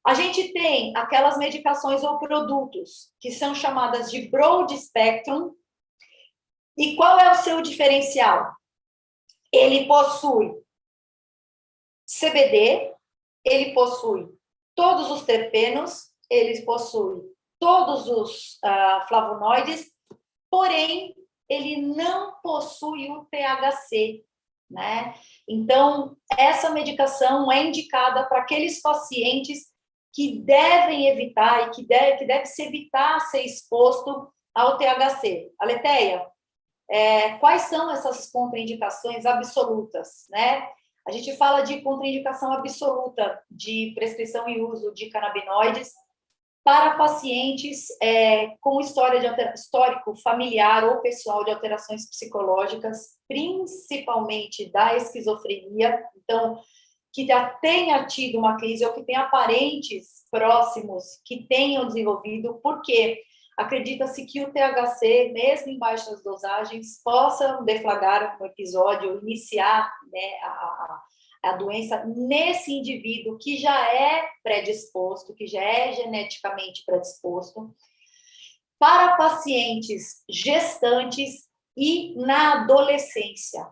A gente tem aquelas medicações ou produtos que são chamadas de broad spectrum. E qual é o seu diferencial? Ele possui CBD, ele possui todos os terpenos, ele possui todos os flavonoides, porém, ele não possui o THC, né? Então, essa medicação é indicada para aqueles pacientes que devem evitar e que deve se evitar ser exposto ao THC. Aletheia, quais são essas contraindicações absolutas, né? A gente fala de contraindicação absoluta de prescrição e uso de canabinoides para pacientes com histórico familiar ou pessoal de alterações psicológicas, principalmente da esquizofrenia, então, que já tenha tido uma crise ou que tenha parentes próximos que tenham desenvolvido, porque acredita-se que o THC, mesmo em baixas dosagens, possa deflagrar um episódio, iniciar, né, a doença nesse indivíduo que já é predisposto, que já é geneticamente predisposto, para pacientes gestantes e na adolescência,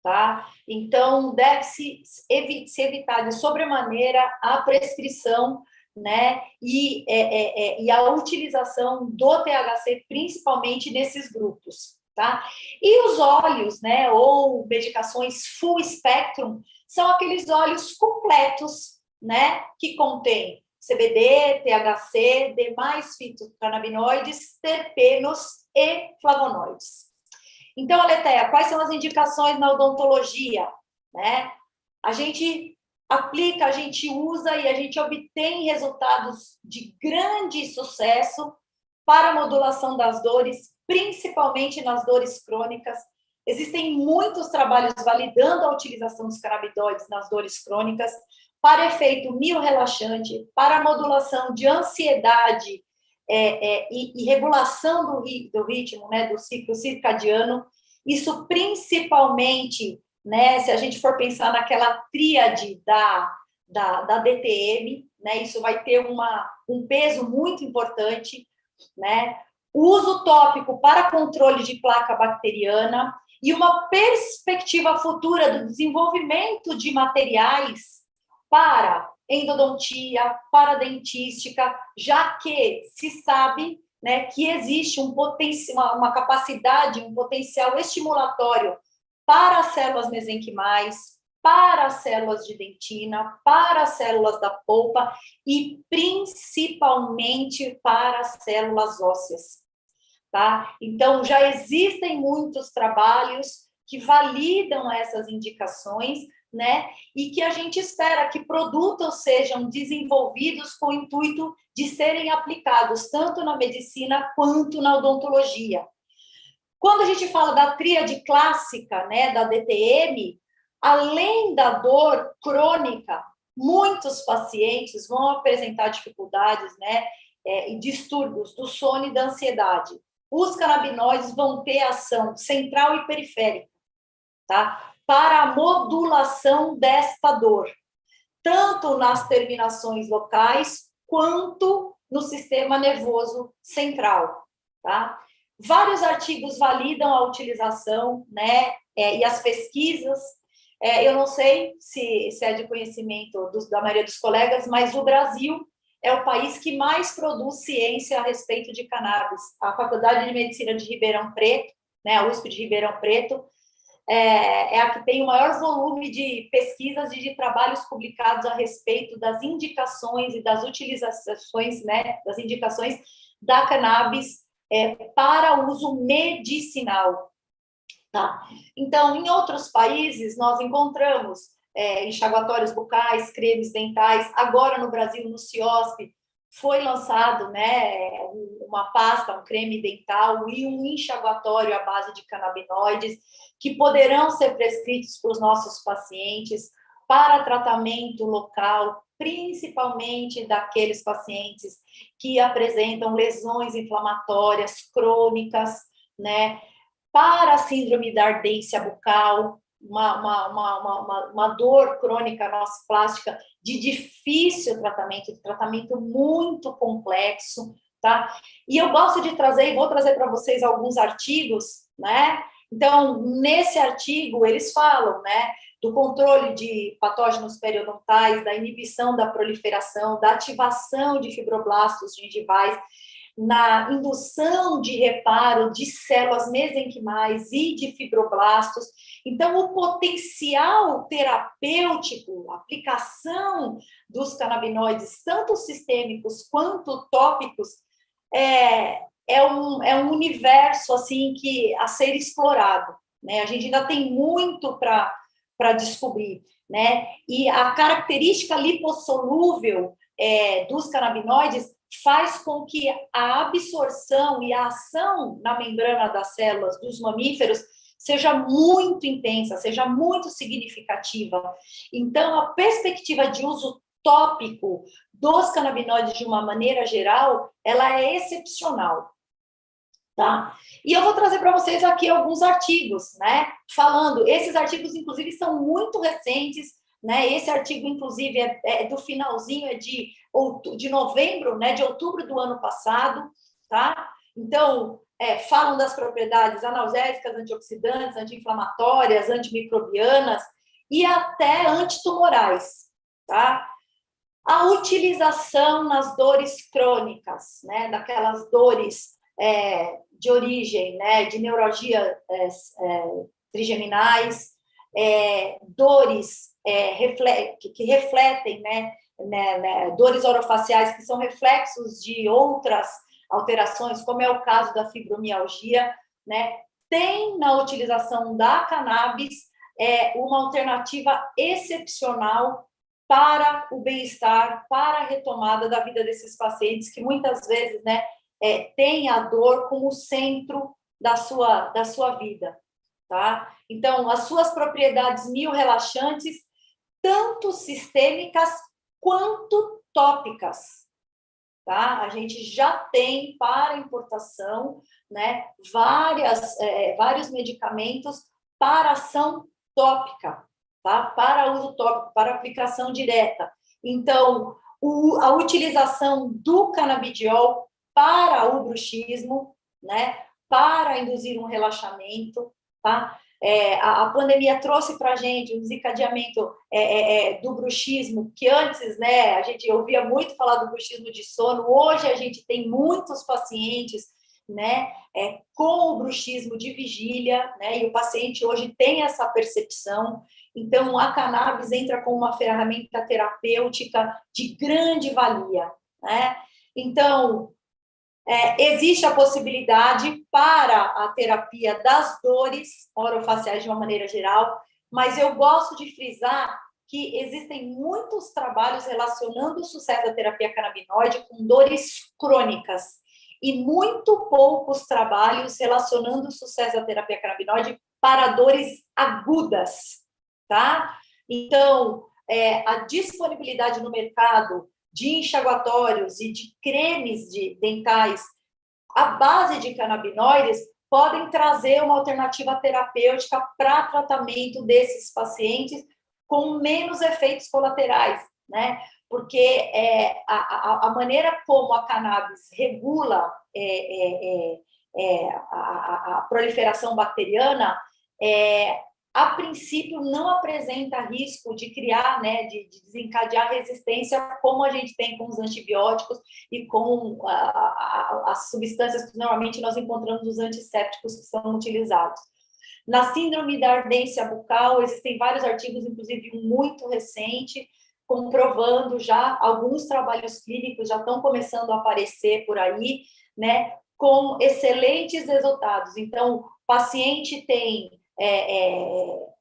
tá? Então, deve-se evitar de sobremaneira a prescrição, né, e a utilização do THC, principalmente nesses grupos, tá? E os óleos, né, ou medicações full spectrum, são aqueles óleos completos, né, que contêm CBD, THC, demais fitocannabinoides, terpenos e flavonoides. Então, Aletheia, quais são as indicações na odontologia, né? A gente aplica, a gente usa e a gente obtém resultados de grande sucesso para a modulação das dores, principalmente nas dores crônicas. Existem muitos trabalhos validando a utilização dos canabinoides nas dores crônicas para efeito miorrelaxante, para a modulação de ansiedade e regulação do ritmo, né, do ciclo circadiano. Isso principalmente, né, se a gente for pensar naquela tríade da DTM, né, isso vai ter um peso muito importante, né? O uso tópico para controle de placa bacteriana e uma perspectiva futura do desenvolvimento de materiais para endodontia, para dentística, já que se sabe, né, que existe uma capacidade, um potencial estimulatório para as células mesenquimais, para as células de dentina, para as células da polpa e principalmente para as células ósseas, tá? Então, já existem muitos trabalhos que validam essas indicações, né? E que a gente espera que produtos sejam desenvolvidos com o intuito de serem aplicados tanto na medicina quanto na odontologia. Quando a gente fala da tríade clássica, né, da DTM, além da dor crônica, muitos pacientes vão apresentar dificuldades, né, e distúrbios do sono e da ansiedade. Os canabinoides vão ter ação central e periférica, tá? Para a modulação desta dor, tanto nas terminações locais quanto no sistema nervoso central, tá? Vários artigos validam a utilização, né, e as pesquisas Eu não sei se é de conhecimento da maioria dos colegas, mas o Brasil é o país que mais produz ciência a respeito de cannabis. A Faculdade de Medicina de Ribeirão Preto, né, a USP de Ribeirão Preto, é a que tem o maior volume de pesquisas e de trabalhos publicados a respeito das indicações e das utilizações, né, das indicações da cannabis para uso medicinal. Tá? Então, em outros países, nós encontramos enxaguatórios bucais, cremes dentais. Agora, no Brasil, no CIOSP, foi lançado, né, uma pasta, um creme dental e um enxaguatório à base de canabinoides, que poderão ser prescritos para os nossos pacientes para tratamento local, principalmente daqueles pacientes que apresentam lesões inflamatórias crônicas, né, para a síndrome da ardência bucal, uma dor crônica nosplástica de difícil tratamento, de tratamento muito complexo, tá? E eu gosto de trazer, e vou trazer para vocês alguns artigos, né? Então, nesse artigo, eles falam, né, do controle de patógenos periodontais, da inibição da proliferação, da ativação de fibroblastos gengivais, na indução de reparo de células mesenquimais e de fibroblastos. Então, o potencial terapêutico, a aplicação dos canabinoides, tanto sistêmicos quanto tópicos, é um universo assim que a ser explorado, né? A gente ainda tem muito para descobrir, né? E a característica lipossolúvel dos canabinoides faz com que a absorção e a ação na membrana das células dos mamíferos seja muito intensa, seja muito significativa. Então, a perspectiva de uso tópico dos canabinoides de uma maneira geral, ela é excepcional, tá? E eu vou trazer para vocês aqui alguns artigos, né? Falando, esses artigos, inclusive, são muito recentes, né? Esse artigo, inclusive, é do finalzinho, é de novembro, né? De outubro do ano passado, tá? Então, falam das propriedades analgésicas, antioxidantes, anti-inflamatórias, antimicrobianas e até antitumorais, tá? A utilização nas dores crônicas, né? Daquelas dores de origem, né? De neuralgia trigeminais, dores que refletem, né, dores orofaciais que são reflexos de outras alterações, como é o caso da fibromialgia, né, tem na utilização da cannabis uma alternativa excepcional para o bem-estar, para a retomada da vida desses pacientes que muitas vezes, né, têm a dor como centro da sua vida. Tá? Então, as suas propriedades miorrelaxantes, tanto sistêmicas quanto tópicas, tá? A gente já tem para importação, né, vários medicamentos para ação tópica, tá? Para uso tópico, para aplicação direta. Então, a utilização do canabidiol para o bruxismo, né, para induzir um relaxamento, tá? A pandemia trouxe para a gente um desencadeamento do bruxismo, que antes, né, a gente ouvia muito falar do bruxismo de sono, hoje a gente tem muitos pacientes, né, com o bruxismo de vigília, né, e o paciente hoje tem essa percepção. Então, a cannabis entra como uma ferramenta terapêutica de grande valia, né? Então, existe a possibilidade para a terapia das dores orofaciais de uma maneira geral, mas eu gosto de frisar que existem muitos trabalhos relacionando o sucesso da terapia canabinoide com dores crônicas e muito poucos trabalhos relacionando o sucesso da terapia canabinoide para dores agudas, tá? Então, a disponibilidade no mercado de enxaguatórios e de cremes dentais à base de canabinoides podem trazer uma alternativa terapêutica para tratamento desses pacientes com menos efeitos colaterais, né? Porque a maneira como a cannabis regula a proliferação bacteriana a princípio, não apresenta risco de criar, né, de desencadear resistência, como a gente tem com os antibióticos e com as substâncias que normalmente nós encontramos nos antissépticos que são utilizados. Na síndrome da ardência bucal, existem vários artigos, inclusive um muito recente, comprovando já, alguns trabalhos clínicos já estão começando a aparecer por aí, né, com excelentes resultados. Então, o paciente tem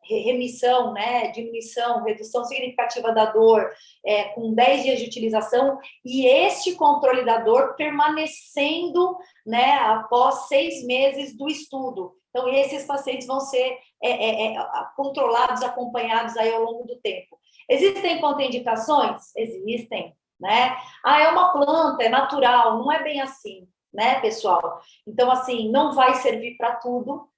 remissão, né, diminuição, redução significativa da dor com 10 dias de utilização, e este controle da dor permanecendo, né, após 6 meses do estudo. Então, esses pacientes vão ser controlados, acompanhados aí ao longo do tempo. Existem contraindicações? Existem, né? É uma planta, é natural, não é bem assim, né, pessoal? Então, assim, não vai servir para tudo,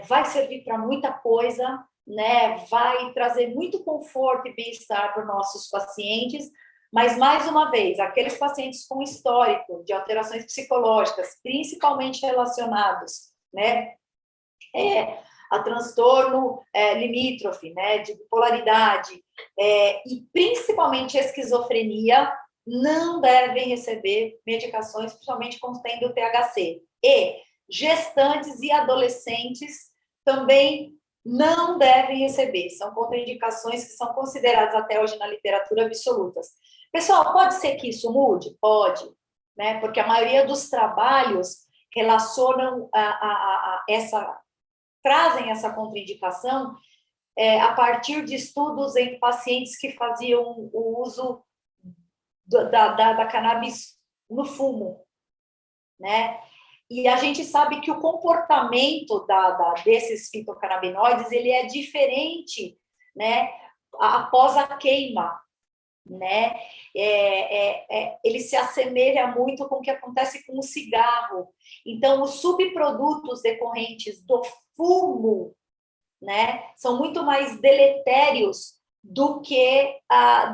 vai servir para muita coisa, né? Vai trazer muito conforto e bem-estar para os nossos pacientes, mas, mais uma vez, aqueles pacientes com histórico de alterações psicológicas, principalmente relacionados, né, a transtorno limítrofe, né, de bipolaridade, e principalmente esquizofrenia, não devem receber medicações, principalmente contendo THC. E gestantes e adolescentes também não devem receber. São contraindicações que são consideradas até hoje na literatura absolutas. Pessoal, pode ser que isso mude? Pode, né? Porque a maioria dos trabalhos relacionam trazem essa contraindicação a partir de estudos em pacientes que faziam o uso da cannabis no fumo, né? E a gente sabe que o comportamento desses fitocannabinoides, ele é diferente, né, após a queima, né? Ele se assemelha muito com o que acontece com o cigarro. Então, os subprodutos decorrentes do fumo, né, são muito mais deletérios do que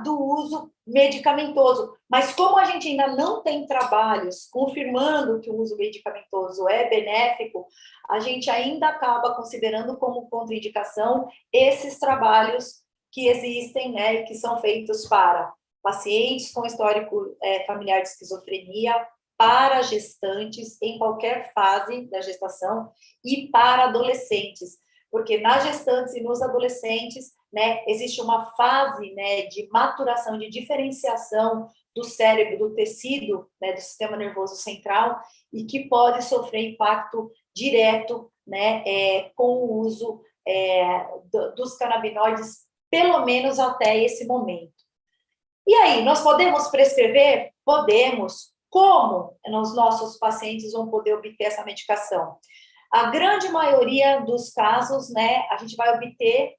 do uso medicamentoso. Mas como a gente ainda não tem trabalhos confirmando que o uso medicamentoso é benéfico, a gente ainda acaba considerando como contraindicação esses trabalhos que existem, né, e que são feitos para pacientes com histórico familiar de esquizofrenia, para gestantes em qualquer fase da gestação e para adolescentes, porque nas gestantes e nos adolescentes, né, existe uma fase, né, de maturação, de diferenciação do cérebro, do tecido, né, do sistema nervoso central, e que pode sofrer impacto direto, né, com o uso dos canabinoides, pelo menos até esse momento. E aí, nós podemos prescrever? Podemos. Como os nossos pacientes vão poder obter essa medicação? A grande maioria dos casos, né, a gente vai obter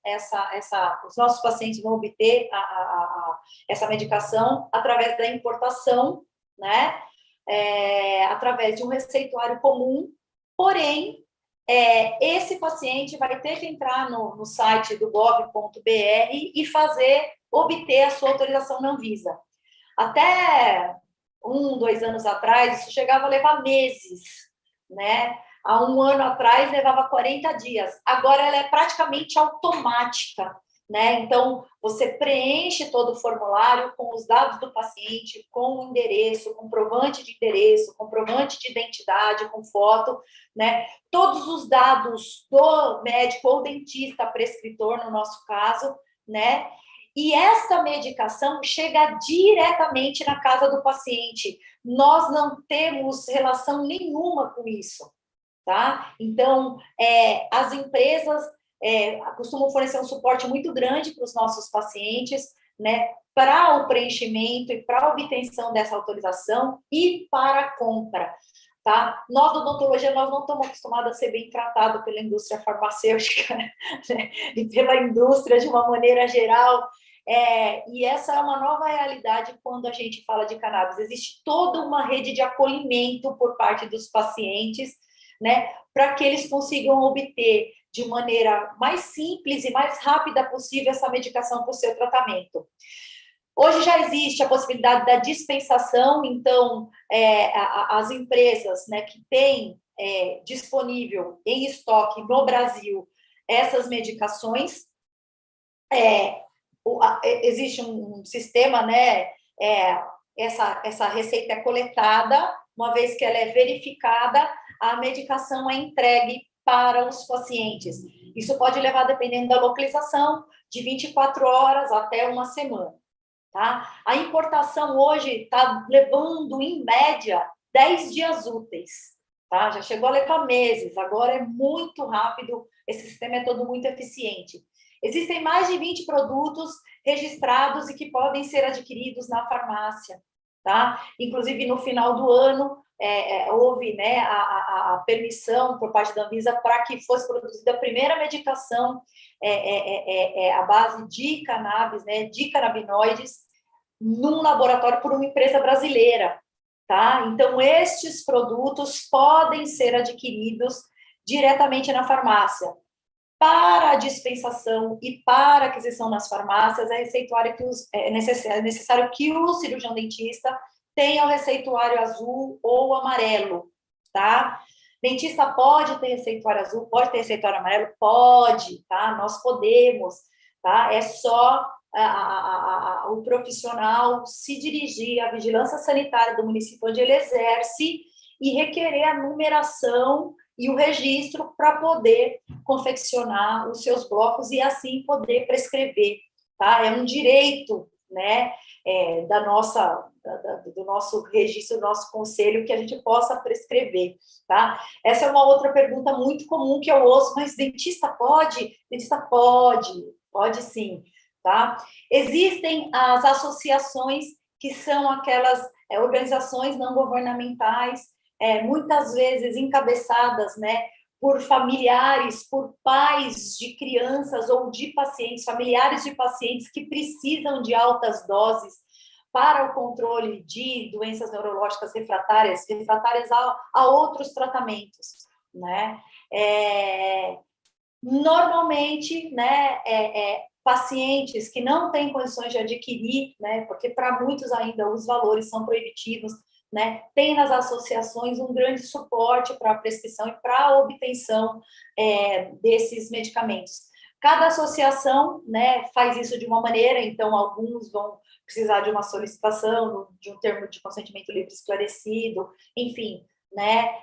os nossos pacientes vão obter essa medicação através da importação, né, através de um receituário comum, porém, esse paciente vai ter que entrar no site do gov.br e obter a sua autorização na Anvisa. Até 2 anos atrás, isso chegava a levar meses, né? Há 1 ano atrás, levava 40 dias. Agora, ela é praticamente automática, né? Então, você preenche todo o formulário com os dados do paciente, com o endereço, comprovante de endereço, comprovante de identidade, com foto, né? Todos os dados do médico ou dentista prescritor, no nosso caso, né? E esta medicação chega diretamente na casa do paciente. Nós não temos relação nenhuma com isso, tá? Então, as empresas costumam fornecer um suporte muito grande para os nossos pacientes, né, para o preenchimento e para a obtenção dessa autorização e para a compra, tá? Nós, da odontologia, nós não estamos acostumados a ser bem tratados pela indústria farmacêutica, né, e pela indústria de uma maneira geral. E essa é uma nova realidade quando a gente fala de cannabis. Existe toda uma rede de acolhimento por parte dos pacientes, né, para que eles consigam obter de maneira mais simples e mais rápida possível essa medicação para o seu tratamento. Hoje já existe a possibilidade da dispensação, então, as empresas, né, que têm disponível em estoque no Brasil essas medicações. Existe um sistema, né? Essa receita é coletada, uma vez que ela é verificada, a medicação é entregue para os pacientes. Isso pode levar, dependendo da localização, de 24 horas até uma semana. Tá? A importação hoje está levando, em média, 10 dias úteis. Tá? Já chegou a levar meses, agora é muito rápido, esse sistema é todo muito eficiente. Existem mais de 20 produtos registrados e que podem ser adquiridos na farmácia. Tá? Inclusive, no final do ano, houve, né, a permissão por parte da Anvisa para que fosse produzida a primeira medicação à base de cannabis, né, de canabinoides, num laboratório por uma empresa brasileira. Tá? Então, estes produtos podem ser adquiridos diretamente na farmácia. Para a dispensação e para a aquisição nas farmácias, é necessário que o cirurgião dentista tenha o receituário azul ou amarelo, tá? Dentista pode ter receituário azul, pode ter receituário amarelo? Pode, tá? Nós podemos, tá? É só o profissional se dirigir à vigilância sanitária do município onde ele exerce e requerer a numeração e o registro para poder confeccionar os seus blocos e assim poder prescrever, tá? É um direito, né, do nosso registro, do nosso conselho, que a gente possa prescrever, tá? Essa é uma outra pergunta muito comum que eu ouço, mas dentista pode? Dentista pode sim, tá? Existem as associações, que são aquelas organizações não governamentais, muitas vezes encabeçadas, né, por familiares, por pais de crianças ou de pacientes, familiares de pacientes que precisam de altas doses para o controle de doenças neurológicas refratárias a outros tratamentos, né? Normalmente, né, pacientes que não têm condições de adquirir, né, porque para muitos ainda os valores são proibitivos, né, tem nas associações um grande suporte para a prescrição e para a obtenção desses medicamentos. Cada associação, né, faz isso de uma maneira, então alguns vão precisar de uma solicitação, de um termo de consentimento livre esclarecido, enfim, né,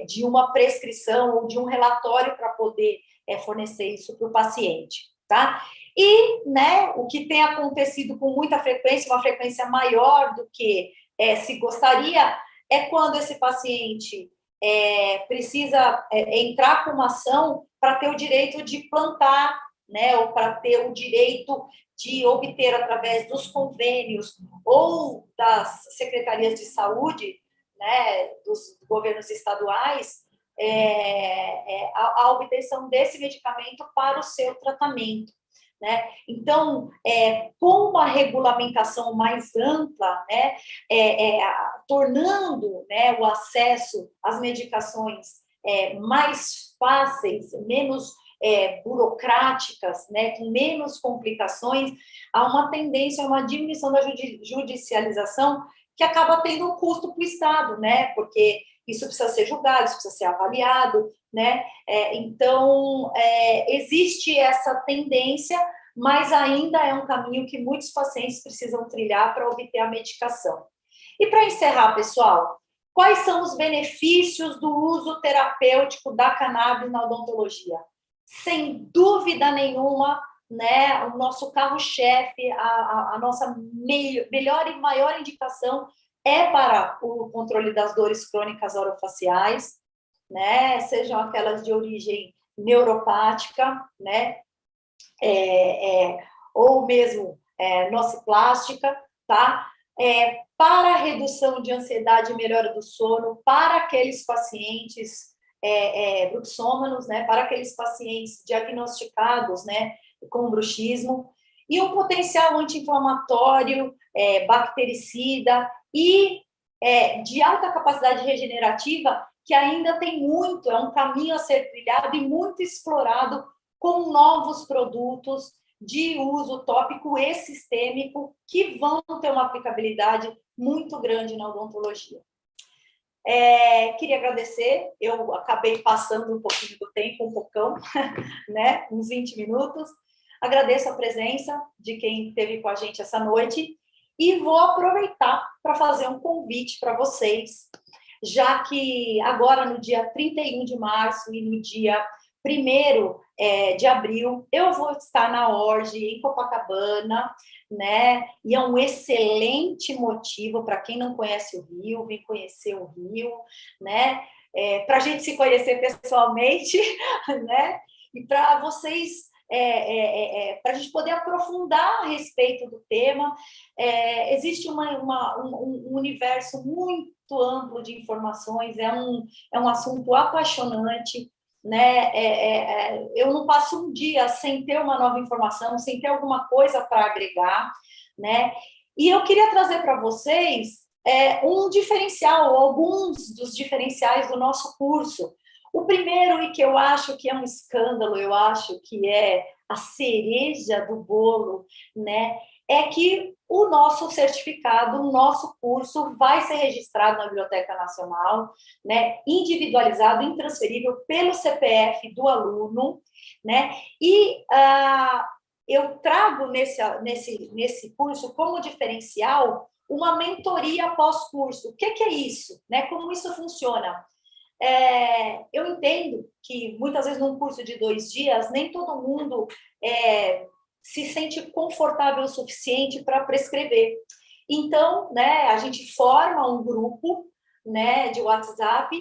de uma prescrição ou de um relatório para poder fornecer isso para o paciente, tá? E, né, o que tem acontecido com muita frequência, uma frequência maior do que se gostaria, é quando esse paciente precisa entrar com uma ação para ter o direito de plantar, né, ou para ter o direito de obter, através dos convênios ou das secretarias de saúde, né, dos governos estaduais, a obtenção desse medicamento para o seu tratamento. Né? Então, com uma regulamentação mais ampla, né, tornando, né, o acesso às medicações mais fáceis, menos burocráticas, né, com menos complicações, há uma tendência a uma diminuição da judicialização, que acaba tendo um custo para o Estado, né, porque isso precisa ser julgado, isso precisa ser avaliado, né? Então, existe essa tendência, mas ainda é um caminho que muitos pacientes precisam trilhar para obter a medicação. E para encerrar, pessoal, quais são os benefícios do uso terapêutico da cannabis na odontologia? Sem dúvida nenhuma, né, o nosso carro-chefe, a nossa melhor e maior indicação é para o controle das dores crônicas orofaciais, né, sejam aquelas de origem neuropática, né, ou mesmo nociplástica, tá? Para a redução de ansiedade e melhora do sono, para aqueles pacientes bruxômanos, né, para aqueles pacientes diagnosticados, né, com bruxismo, e um potencial anti-inflamatório, bactericida e de alta capacidade regenerativa, que ainda tem muito, é um caminho a ser trilhado e muito explorado com novos produtos de uso tópico e sistêmico que vão ter uma aplicabilidade muito grande na odontologia. Queria agradecer, eu acabei passando um pouquinho do tempo, um pocão, né? Uns 20 minutos. Agradeço a presença de quem esteve com a gente essa noite e vou aproveitar para fazer um convite para vocês, já que agora, no dia 31 de março e no dia 1º de abril, eu vou estar na Orge, em Copacabana, né? E é um excelente motivo para quem não conhece o Rio, vir conhecer o Rio, né? Para a gente se conhecer pessoalmente, né? E para vocês, para a gente poder aprofundar a respeito do tema. Existe um universo muito amplo de informações, é um assunto apaixonante, né? Eu não passo um dia sem ter uma nova informação, sem ter alguma coisa para agregar, né? E eu queria trazer para vocês um diferencial, alguns dos diferenciais do nosso curso. O primeiro, e que eu acho que é um escândalo, eu acho que é a cereja do bolo, né? É que o nosso certificado, o nosso curso vai ser registrado na Biblioteca Nacional, né, individualizado, intransferível pelo CPF do aluno, né, e eu trago nesse curso como diferencial uma mentoria pós-curso. O que é isso? Né? Como isso funciona? Eu entendo que muitas vezes num curso de 2 dias, nem todo mundo se sente confortável o suficiente para prescrever. Então, né, a gente forma um grupo, né, de WhatsApp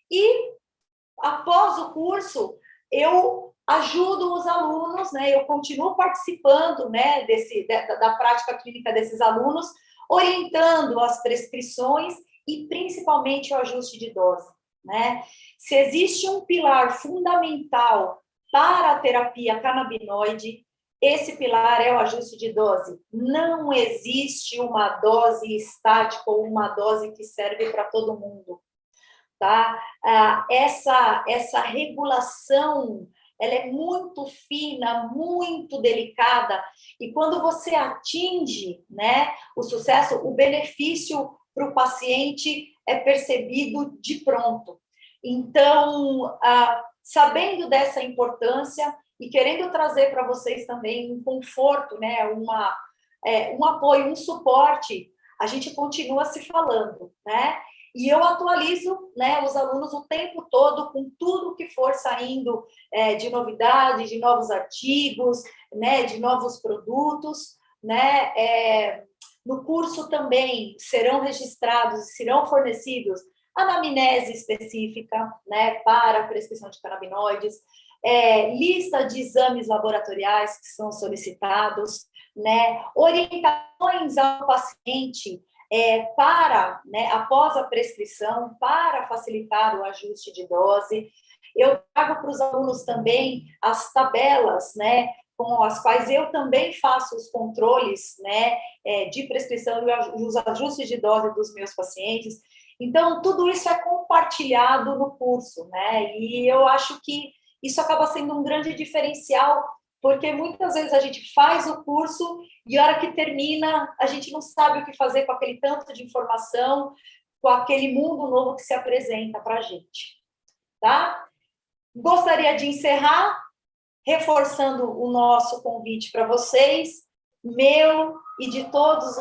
e, após o curso, eu ajudo os alunos, né, eu continuo participando, né, da prática clínica desses alunos, orientando as prescrições e, principalmente, o ajuste de dose, né? Se existe um pilar fundamental para a terapia canabinoide, esse pilar é o ajuste de dose. Não existe uma dose estática ou uma dose que serve para todo mundo, tá? Essa regulação, ela é muito fina, muito delicada, e quando você atinge, né, o sucesso, o benefício para o paciente é percebido de pronto. Então, sabendo dessa importância e querendo trazer para vocês também um conforto, né, um apoio, um suporte, a gente continua se falando, né? E eu atualizo, né, os alunos o tempo todo com tudo que for saindo de novidade, de novos artigos, né, de novos produtos, né? No curso também serão registrados e serão fornecidos anamnese específica, né, para a prescrição de canabinoides, lista de exames laboratoriais que são solicitados, né, orientações ao paciente para, né, após a prescrição, para facilitar o ajuste de dose. Eu trago para os alunos também as tabelas, né, com as quais eu também faço os controles, né, de prescrição e os ajustes de dose dos meus pacientes. Então, tudo isso é compartilhado no curso, né? E eu acho que isso acaba sendo um grande diferencial, porque muitas vezes a gente faz o curso e a hora que termina, a gente não sabe o que fazer com aquele tanto de informação, com aquele mundo novo que se apresenta para a gente, tá? Gostaria de encerrar reforçando o nosso convite para vocês, meu e de todos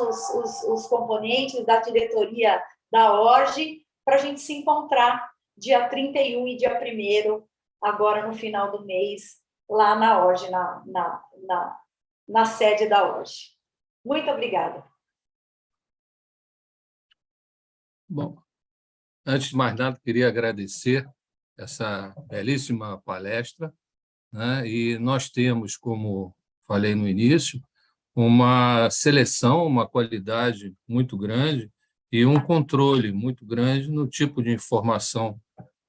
os componentes da diretoria da Orge, para a gente se encontrar dia 31 e dia 1º, agora no final do mês, lá na Orge, na sede da Orge. Muito obrigada. Bom, antes de mais nada, queria agradecer essa belíssima palestra, né? E nós temos, como falei no início, uma seleção, uma qualidade muito grande e um controle muito grande no tipo de informação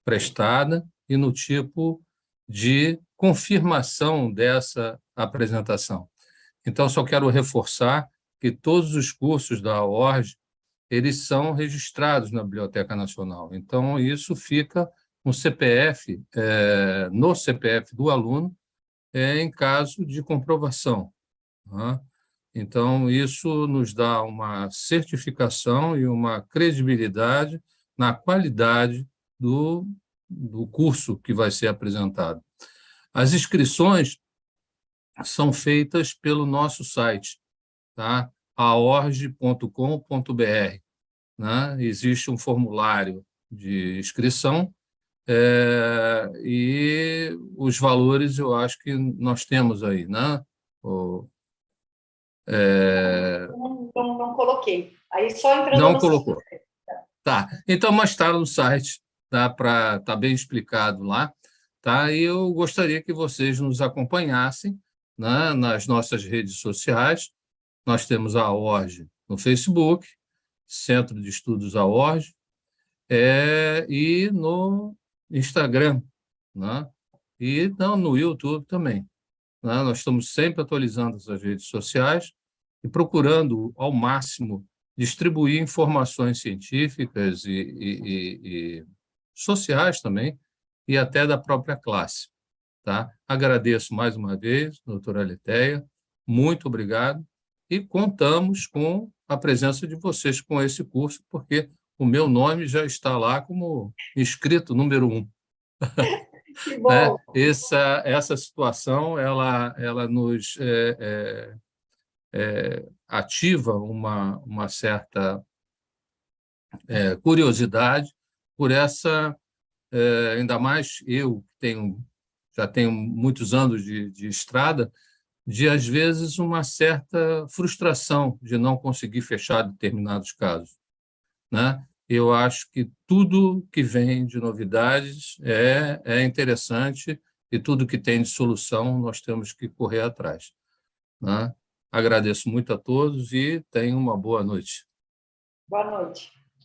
prestada e no tipo de confirmação dessa apresentação. Então, só quero reforçar que todos os cursos da ORG, eles são registrados na Biblioteca Nacional. Então, isso fica no CPF, no CPF do aluno, em caso de comprovação, né? Então, isso nos dá uma certificação e uma credibilidade na qualidade do curso que vai ser apresentado. As inscrições são feitas pelo nosso site, tá? aorg.com.br, né? Existe um formulário de inscrição, e os valores eu acho que nós temos aí, né? Não coloquei. Aí só entrando Não no colocou. site. Tá. Então, mas está no site, tá bem explicado lá, tá? E eu gostaria que vocês nos acompanhassem, né, nas nossas redes sociais. Nós temos a AORG no Facebook, Centro de Estudos AORG, e no Instagram, né? E no YouTube também, né? Nós estamos sempre atualizando essas redes sociais e procurando, ao máximo, distribuir informações científicas e sociais também, e até da própria classe. Tá? Agradeço mais uma vez, doutora Letéia, muito obrigado, e contamos com a presença de vocês com esse curso, porque o meu nome já está lá como inscrito número 1. Que Né? bom. Essa situação ela nos ativa uma certa curiosidade por essa, ainda mais eu, que já tenho muitos anos de estrada, de, às vezes, uma certa frustração de não conseguir fechar determinados casos, né? Eu acho que tudo que vem de novidades é interessante, e tudo que tem de solução nós temos que correr atrás, né? Agradeço muito a todos e tenham uma boa noite. Boa noite.